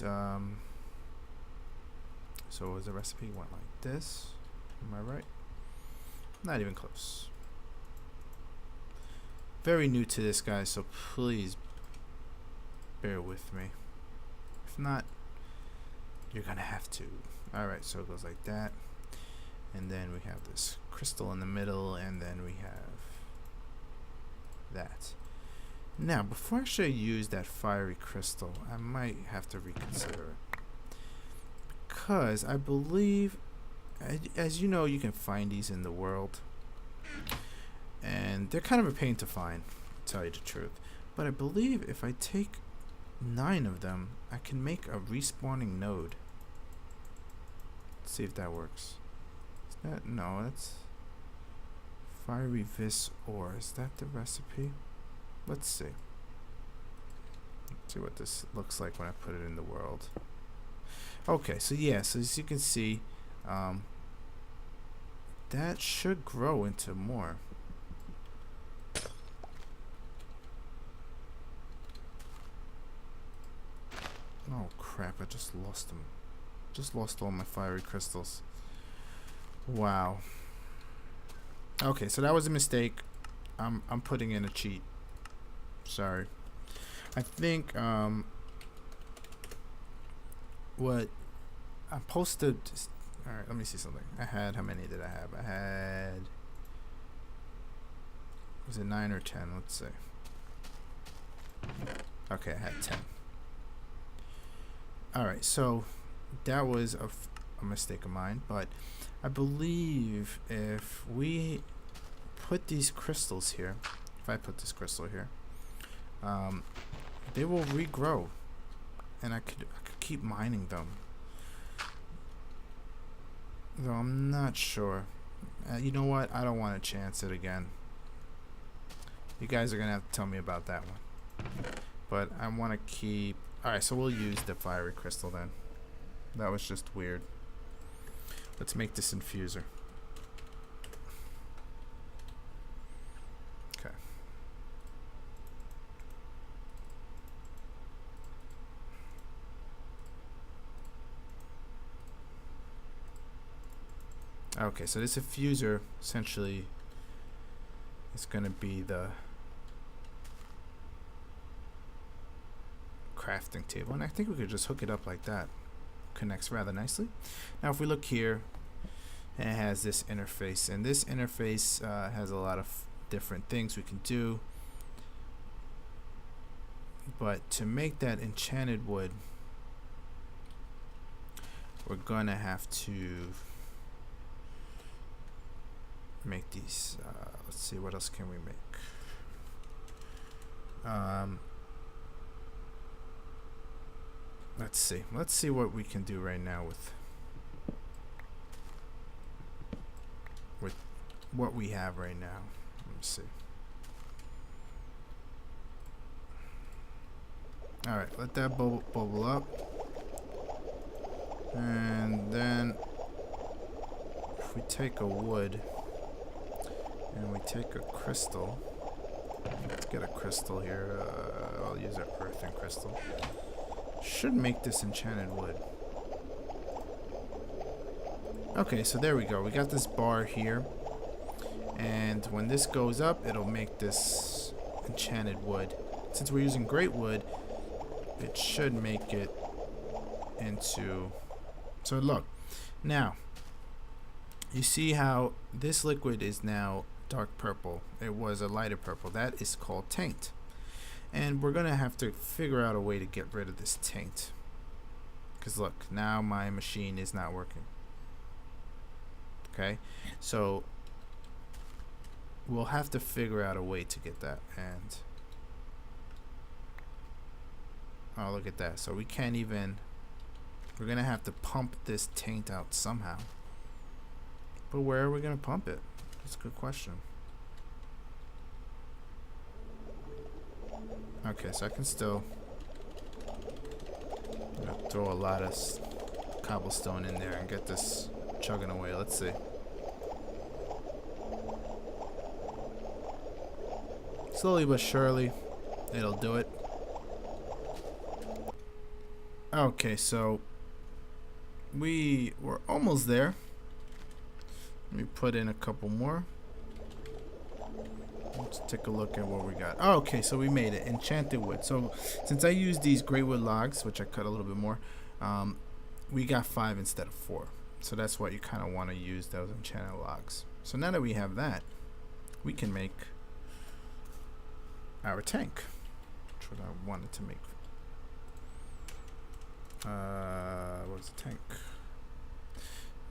so the recipe went like this. Am I right? Not even close. Very new to this, guys, so please bear with me. If not, you're gonna have to. Alright, so it goes like that. And then we have this crystal in the middle, and then we have that. Now, before I actually use that fiery crystal, I might have to reconsider it. Because I believe, as you know, you can find these in the world. And they're kind of a pain to find, to tell you the truth. But I believe if I take 9 of them, I can make a respawning node. Let's see if that works. Is that, no, that's fiery vis ore. Is that the recipe? Let's see. Let's see what this looks like when I put it in the world. Okay, so yeah, so as you can see, that should grow into more. Oh crap, I just lost them. Just lost all my fiery crystals. Wow. Okay, so that was a mistake. I'm putting in a cheat. Sorry. I think what I posted. Alright, let me see something. I had, how many did I have? I had, was it 9 or 10? Let's see. Okay, I had 10. Alright, so that was a mistake of mine, but I believe if we put these crystals here, if I put this crystal here, they will regrow, and I could keep mining them. Though I'm not sure. You know what? I don't want to chance it again. You guys are gonna have to tell me about that one. But I want to keep. Alright, so we'll use the fiery crystal then. That was just weird. Let's make this infuser. Okay. Okay, so this infuser essentially is going to be the crafting table, and I think we could just hook it up like that. Connects rather nicely. Now if we look here, it has this interface, and this interface has a lot of different things we can do, but to make that enchanted wood, we're gonna have to make these. Let's see, what else can we make? Let's see what we can do right now with what we have right now. Let me see. Alright, let that bubble up, and then if we take a wood and we take a crystal, let's get a crystal here. I'll use an earthen crystal. Should make this enchanted wood. Okay, so there we go. We got this bar here, and when this goes up, it'll make this enchanted wood. Since we're using great wood, it should make it into. So look, now you see how this liquid is now dark purple. It was a lighter purple. That is called taint. And we're gonna have to figure out a way to get rid of this taint. Because look, now my machine is not working. Okay, so we'll have to figure out a way to get that. And oh, look at that. So we can't even, we're gonna have to pump this taint out somehow. But where are we gonna pump it? That's a good question. Okay, so I can still throw a lot of cobblestone in there and get this chugging away. Let's see. Slowly but surely, it'll do it. Okay, so we're almost there. Let me put in a couple more. Let's take a look at what we got. Oh, okay, so we made it. Enchanted wood. So since I used these great wood logs, which I cut a little bit more, we got 5 instead of 4. So that's what you kind of want to use, those enchanted logs. So now that we have that, we can make our tank. Which what I wanted to make. What was the tank?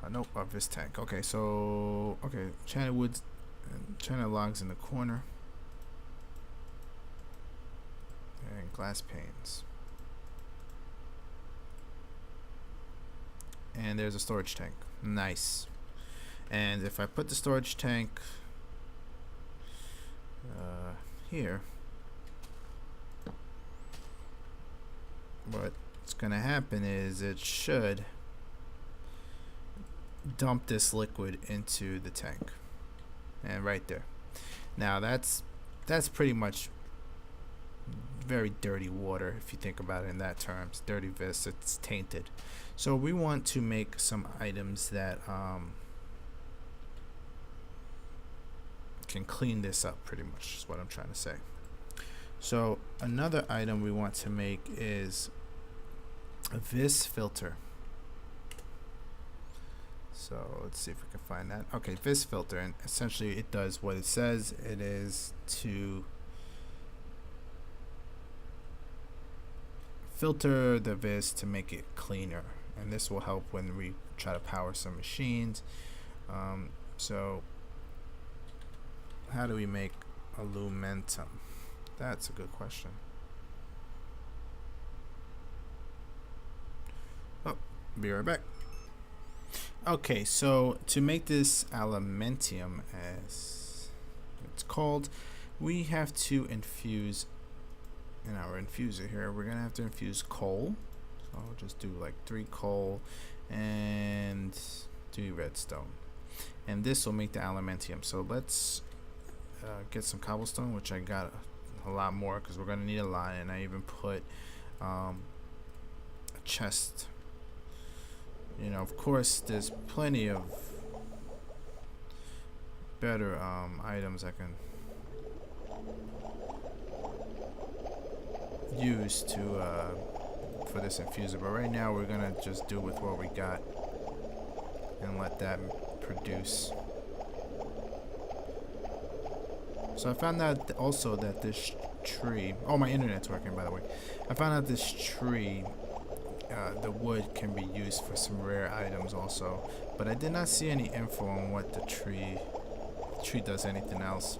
Nope, of this tank. Okay, so enchanted woods and enchanted logs in the corner. And glass panes. And there's a storage tank. Nice. And if I put the storage tank here, what's gonna happen is it should dump this liquid into the tank. And right there. Now that's pretty much very dirty water if you think about it in that terms. Dirty vis, it's tainted. So we want to make some items that can clean this up, pretty much is what I'm trying to say. So another item we want to make is a vis filter. So let's see if we can find that. Okay, vis filter, and essentially it does what it says. It is to filter the vis to make it cleaner, and this will help when we try to power some machines. So how do we make alumentum? That's a good question. Oh, be right back. Okay, so to make this aluminum, as it's called, we have to infuse in our infuser here. We're gonna have to infuse coal. So I'll just do like 3 coal and 2 redstone, and this will make the aluminum. So let's get some cobblestone, which I got a lot more because we're gonna need a lot, and I even put a chest. You know, of course, there's plenty of better items I can use to for this infuser, but right now we're gonna just do with what we got and let that produce. So I found out also that this tree, oh, my internet's working, by the way. I found out this tree, the wood can be used for some rare items also, but I did not see any info on what the tree does anything else.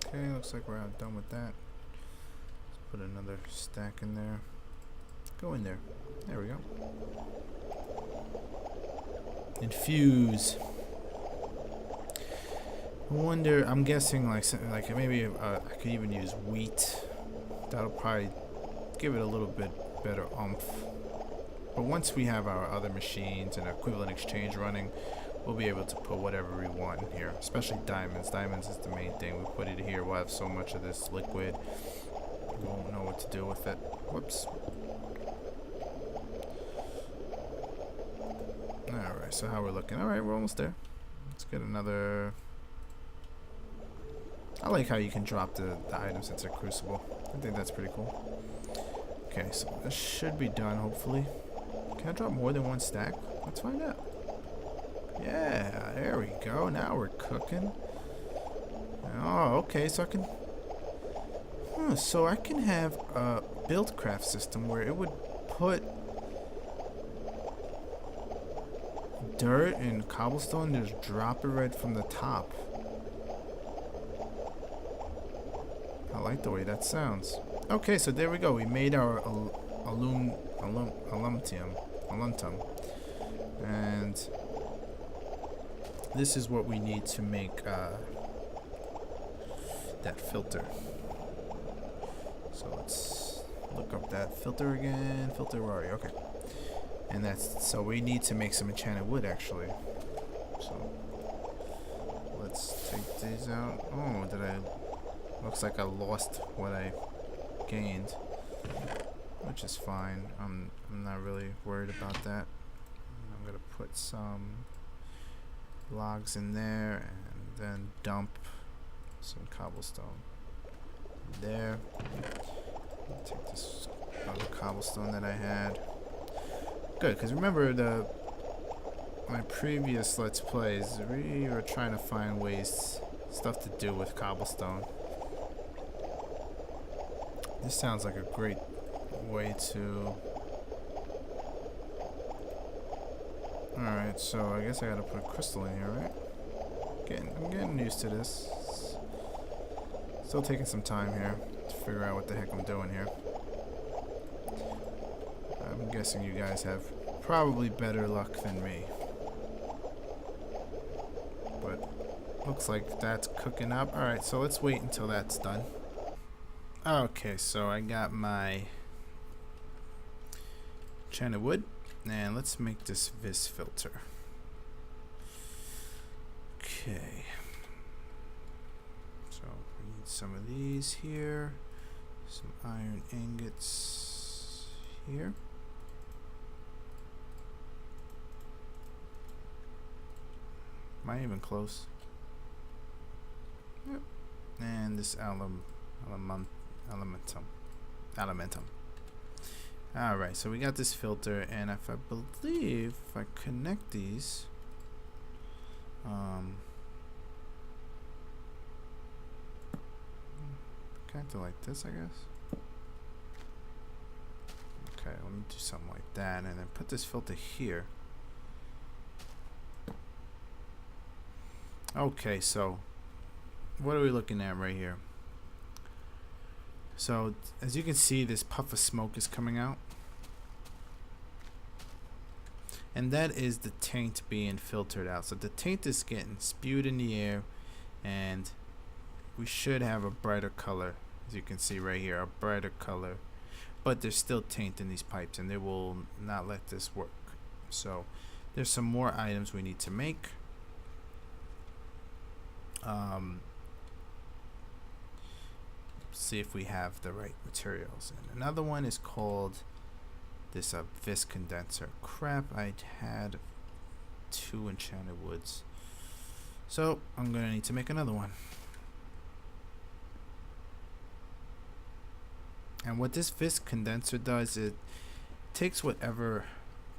Okay, looks like we're done with that. Let's put another stack in there. Go in there. There we go. Infuse. I wonder, I'm guessing like maybe I could even use wheat. That'll probably give it a little bit better oomph. But once we have our other machines and equivalent exchange running, we'll be able to put whatever we want in here, especially diamonds. Diamonds is the main thing. We put it here, we'll have so much of this liquid, we won't know what to do with it. Whoops. Alright, so how we're looking. Alright, we're almost there. Let's get another. I like how you can drop the items into a crucible. I think that's pretty cool. Okay, so this should be done, hopefully. Can I drop more than 1 stack? Let's find out. Yeah, there we go. Now we're cooking. Oh, okay, so I can... so I can have a build craft system where it would put dirt and cobblestone and just drop it right from the top. I like the way that sounds. Okay, so there we go. We made our alumtum. And this is what we need to make that filter. So let's look up that filter again. Filter, where are you? Okay. And that's, so we need to make some enchanted wood actually. So let's take these out. Oh, looks like I lost what I gained, which is fine. I'm not really worried about that. I'm gonna put some logs in there and then dump some cobblestone there. I'll take this other cobblestone that I had. Good, because remember my previous Let's Plays, we were trying to find stuff to do with cobblestone. This sounds like a great way to... Alright, so I guess I gotta put a crystal in here, right? I'm getting used to this. Still taking some time here to figure out what the heck I'm doing here. I'm guessing you guys have probably better luck than me. But looks like that's cooking up. Alright, so let's wait until that's done. Okay, so I got my enchanted wood, and let's make this vis filter. Okay, so we need some of these here, some iron ingots here. Am I even close? Yep. And this elementum. Alright, so we got this filter, and if I believe if I connect these, connect it like this, I guess. Okay, let me do something like that, and then put this filter here. Okay, so what are we looking at right here? So as you can see, this puff of smoke is coming out, and that is the taint being filtered out. So the taint is getting spewed in the air, and we should have a brighter color, as you can see right here, a brighter color, but there's still taint in these pipes, and they will not let this work. So there's some more items we need to make. See if we have the right materials. And another one is called this vis condenser. Crap, I had 2 enchanted woods, so I'm gonna need to make another one. And what this vis condenser does, it takes whatever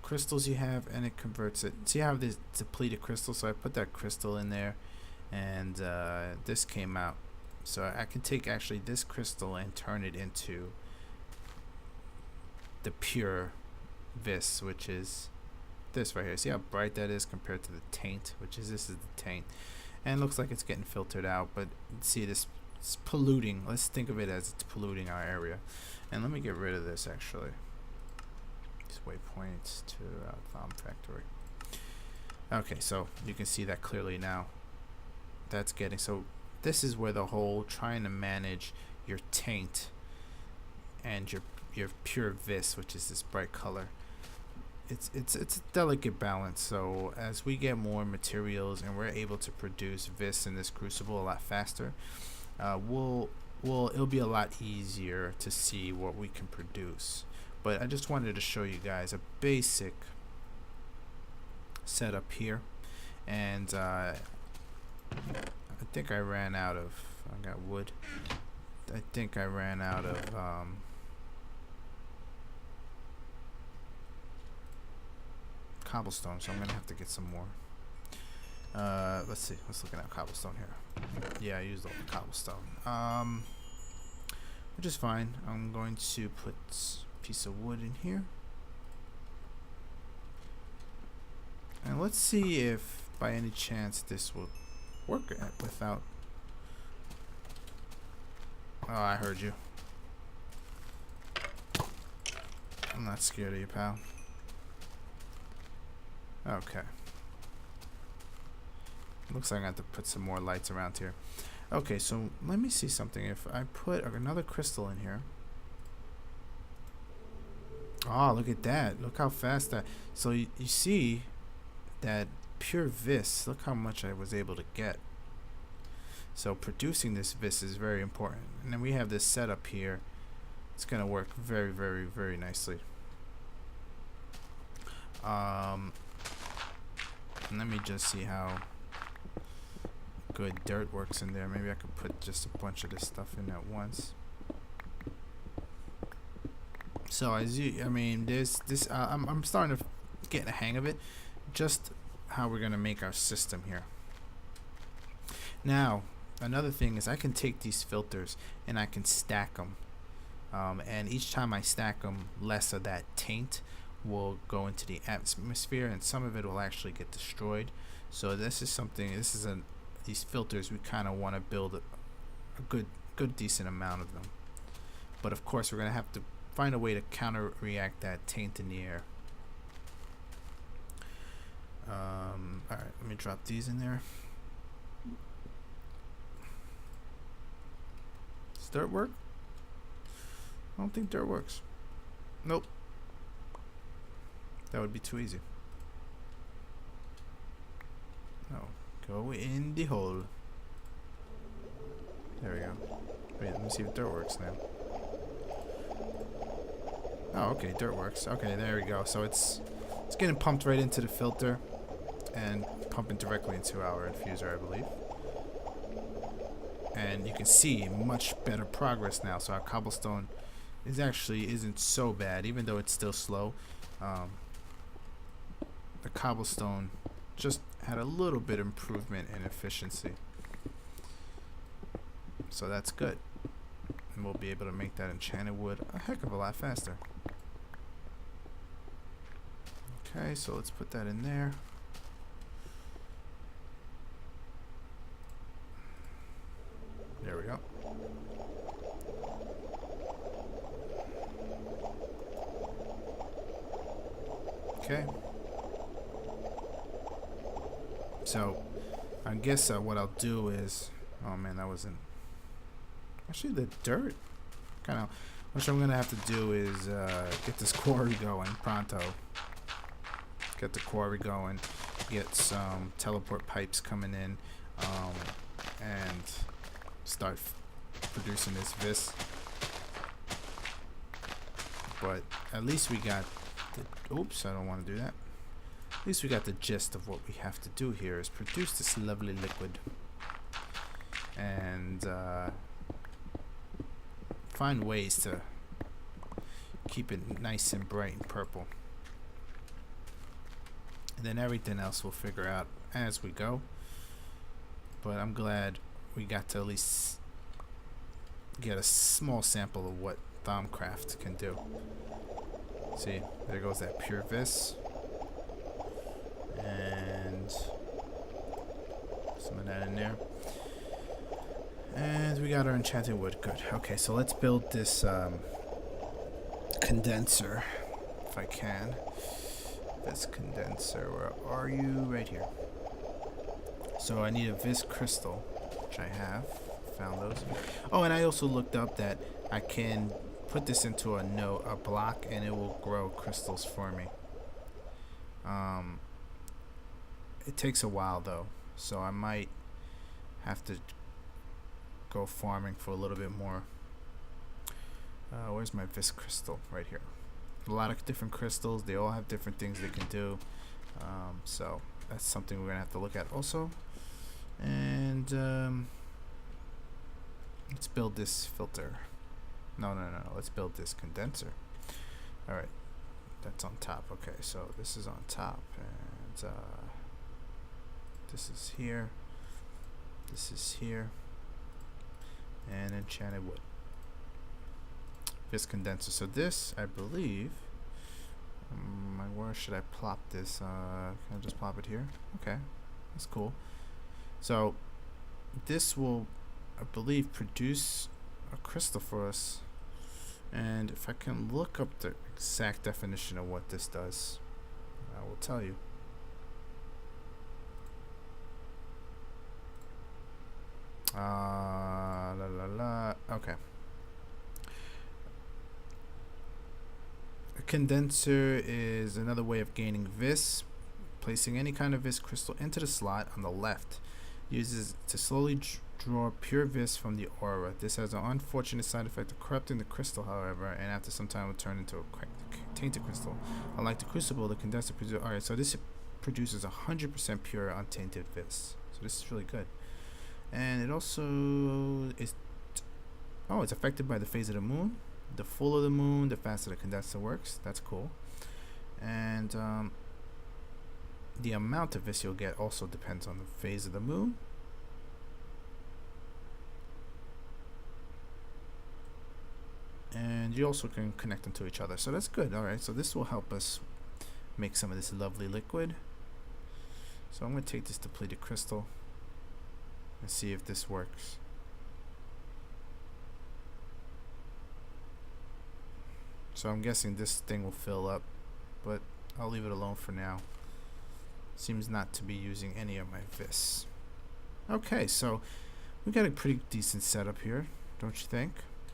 crystals you have and it converts it. See, I have this depleted crystal, so I put that crystal in there, and this came out. So I can take actually this crystal and turn it into the pure vis, which is this right here. See how bright that is compared to the taint, this is the taint, and it looks like it's getting filtered out, but see, this it's polluting. Let's think of it as it's polluting our area. And let me get rid of this actually. These waypoints to Thaumcraft. Okay, so you can see that clearly now. That's getting, so this is where the whole trying to manage your taint and your pure vis, which is this bright color. It's a delicate balance. So as we get more materials and we're able to produce vis in this crucible a lot faster, it'll be a lot easier to see what we can produce. But I just wanted to show you guys a basic setup here, and I think I ran out of, I got wood. I think I ran out of cobblestone, so I'm gonna have to get some more. Let's see. Let's look at cobblestone here. Yeah, I used all the cobblestone. Which is fine. I'm going to put a piece of wood in here. And let's see if by any chance this will work without... Oh, I heard you. I'm not scared of you, pal. Okay. Looks like I have to put some more lights around here. Okay, so let me see something. If I put another crystal in here. Oh, look at that. Look how fast that... So you see that pure vis. Look how much I was able to get. So producing this vis is very important. And then we have this setup here. It's going to work very, very, very nicely. And let me just see how good dirt works in there. Maybe I could put just a bunch of this stuff in at once. So as you, I mean, I'm starting to get a hang of it. Just how we're gonna make our system here. Now, another thing is I can take these filters and I can stack them. And each time I stack them, less of that taint will go into the atmosphere, and some of it will actually get destroyed. So this is something. These filters, we kind of want to build a good decent amount of them. But of course, we're gonna have to find a way to counter-react that taint in the air. All right, let me drop these in there. Does dirt work? I don't think dirt works. Nope. That would be too easy. No. Go in the hole. There we go. Wait, let me see if dirt works now. Oh, okay, dirt works. Okay, there we go. So it's getting pumped right into the filter and pumping directly into our infuser, I believe. And you can see much better progress now. So our cobblestone isn't so bad, even though it's still slow. The cobblestone just had a little bit improvement in efficiency, so that's good, and we'll be able to make that enchanted wood a heck of a lot faster. Okay, so let's put that in there. There we go. Okay. So, I guess what I'll do is... Oh man, that wasn't... Actually, the dirt kind of... What I'm going to have to do is get this quarry going pronto. Get the quarry going. Get some teleport pipes coming in. And start producing this vis. But at least we got the... Oops, I don't want to do that. At least we got the gist of what we have to do here is produce this lovely liquid and find ways to keep it nice and bright and purple, and then everything else we'll figure out as we go. But I'm glad we got to at least get a small sample of what Thaumcraft can do. See, there goes that pure vis. And some of that in there. And we got our enchanted wood. Good. Okay, so let's build this condenser, if I can. This condenser, where are you? Right here. So I need a vis crystal, which I have. Found those. Oh, and I also looked up that I can put this into a block, and it will grow crystals for me. It takes a while though, so I might have to go farming for a little bit more. Where's my vis crystal? Right here. A lot of different crystals. They all have different things they can do. So that's something we're gonna have to look at also. And let's build this filter. No. Let's build this condenser. All right, that's on top. Okay, so this is on top, and This is here. This is here. And enchanted wood. Vis condenser. So this, I believe, where should I plop this? Can I just plop it here? Okay, that's cool. So this will, I believe, produce a crystal for us. And if I can look up the exact definition of what this does, I will tell you. Okay. A condenser is another way of gaining vis. Placing any kind of vis crystal into the slot on the left uses to slowly draw pure vis from the aura. This has an unfortunate side effect of corrupting the crystal, however, and after some time will turn into a tainted crystal. Unlike the crucible, the condenser produces. Alright, so this produces 100% pure untainted vis. So this is really good. And it also is. Oh, it's affected by the phase of the moon. The fuller the moon, the faster the condenser works. That's cool. And the amount of vis you'll get also depends on the phase of the moon. And you also can connect them to each other, so that's good. Alright, so this will help us make some of this lovely liquid. So I'm going to take this depleted crystal and see if this works. So I'm guessing this thing will fill up, but I'll leave it alone for now. Seems not to be using any of my vis. Okay, so we got a pretty decent setup here, don't you think?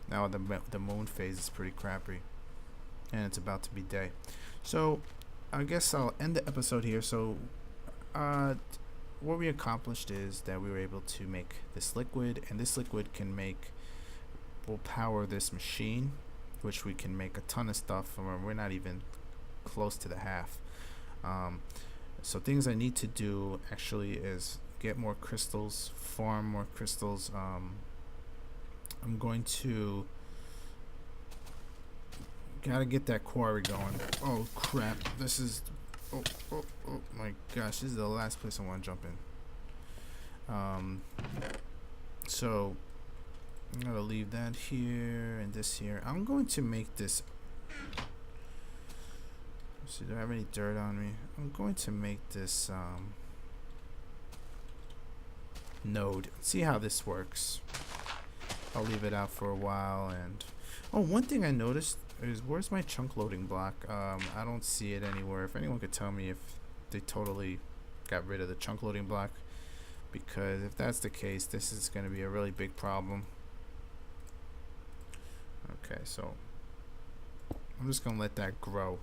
Now the moon phase is pretty crappy, and it's about to be day. So I guess I'll end the episode here. So what we accomplished is that we were able to make this liquid, and this liquid will power this machine, which we can make a ton of stuff. We're not even close to the half. So things I need to do actually is get more crystals, farm more crystals. I'm going to gotta get that quarry going. Oh crap, this is oh my gosh, this is the last place I want to jump in. So I'm gonna leave that here and this here. I'm going to make this. Let's see, do I have any dirt on me? I'm going to make this node. See how this works. I'll leave it out for a while. And oh, one thing I noticed is, where's my chunk loading block? I don't see it anywhere. If anyone could tell me if they totally got rid of the chunk loading block, because if that's the case, this is going to be a really big problem. Okay, so I'm just gonna let that grow.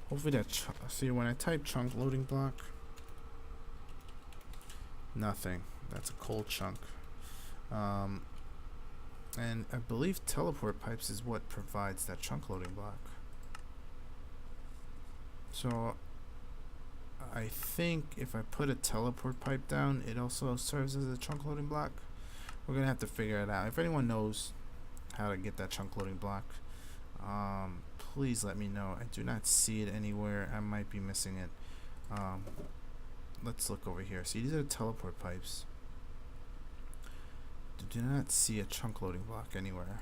Hopefully that see, when I type chunk loading block, nothing. That's a cold chunk. And I believe teleport pipes is what provides that chunk loading block. So I think if I put a teleport pipe down, it also serves as a chunk loading block. We're gonna have to figure it out. If anyone knows how to get that chunk loading block, please let me know. I do not see it anywhere. I might be missing it. Let's look over here. See, these are teleport pipes. Do not see a chunk loading block anywhere.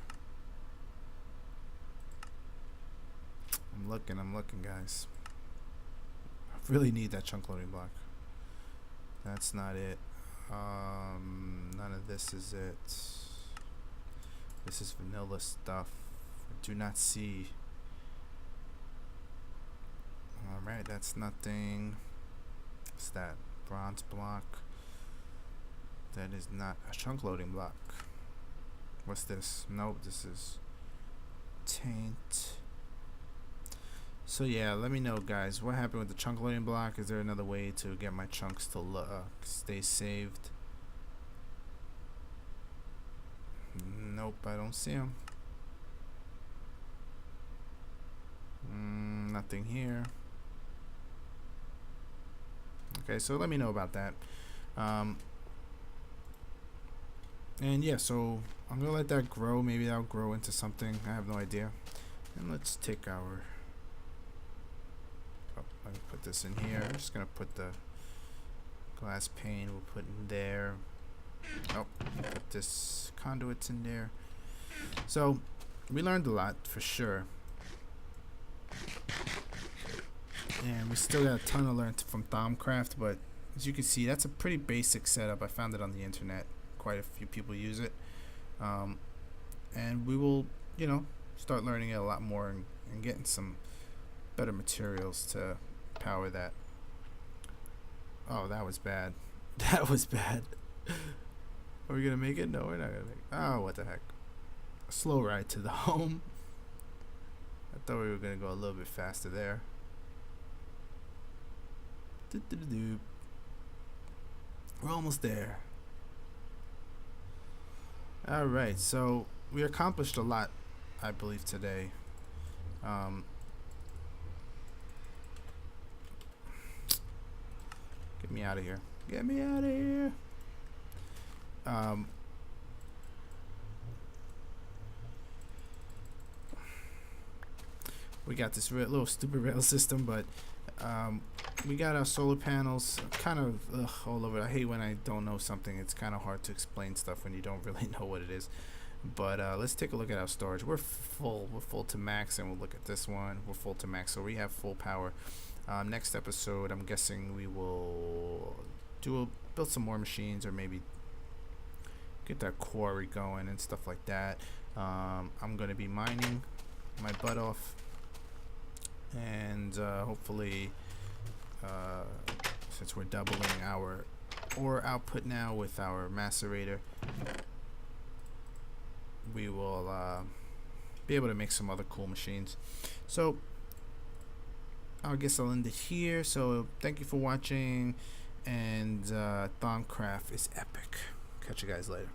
I'm looking, guys. I really need that chunk loading block. That's not it. None of this is it. This is vanilla stuff. I do not see. Alright, that's nothing. What's that? Bronze block. That is not a chunk loading block. What's this? Nope, this is taint. So yeah, let me know, guys, what happened with the chunk loading block. Is there another way to get my chunks to stay saved? Nope, I don't see them. Nothing here. Okay, so let me know about that. And yeah, so I'm gonna let that grow. Maybe that'll grow into something. I have no idea. And let's take our. Oh, let me put this in here. I'm just gonna put the Glass pane we'll put in there. Oh, put this conduits in there. So we learned a lot for sure. And we still got a ton to learn from Thaumcraft, but as you can see, that's a pretty basic setup. I found it on the internet. Quite a few people use it. And we will, you know, start learning it a lot more and getting some better materials to power that. Oh, that was bad. That was bad. Are we gonna make it? No, we're not gonna make it. Oh, what the heck. A slow ride to the home. I thought we were gonna go a little bit faster there. We're almost there. Alright, so we accomplished a lot, I believe, today. Get me out of here. Get me out of here. We got this little stupid rail system, but we got our solar panels kind of all over. I hate when I don't know something. It's kind of hard to explain stuff when you don't really know what it is. But let's take a look at our storage. We're full. We're full to max, and we'll look at this one. We're full to max, so we have full power. Next episode, I'm guessing we will build some more machines, or maybe get that quarry going and stuff like that. I'm going to be mining my butt off, and hopefully, since we're doubling our ore output now with our macerator, we will be able to make some other cool machines. So I guess I'll end it here. So thank you for watching, and Thaumcraft is epic. Catch you guys later.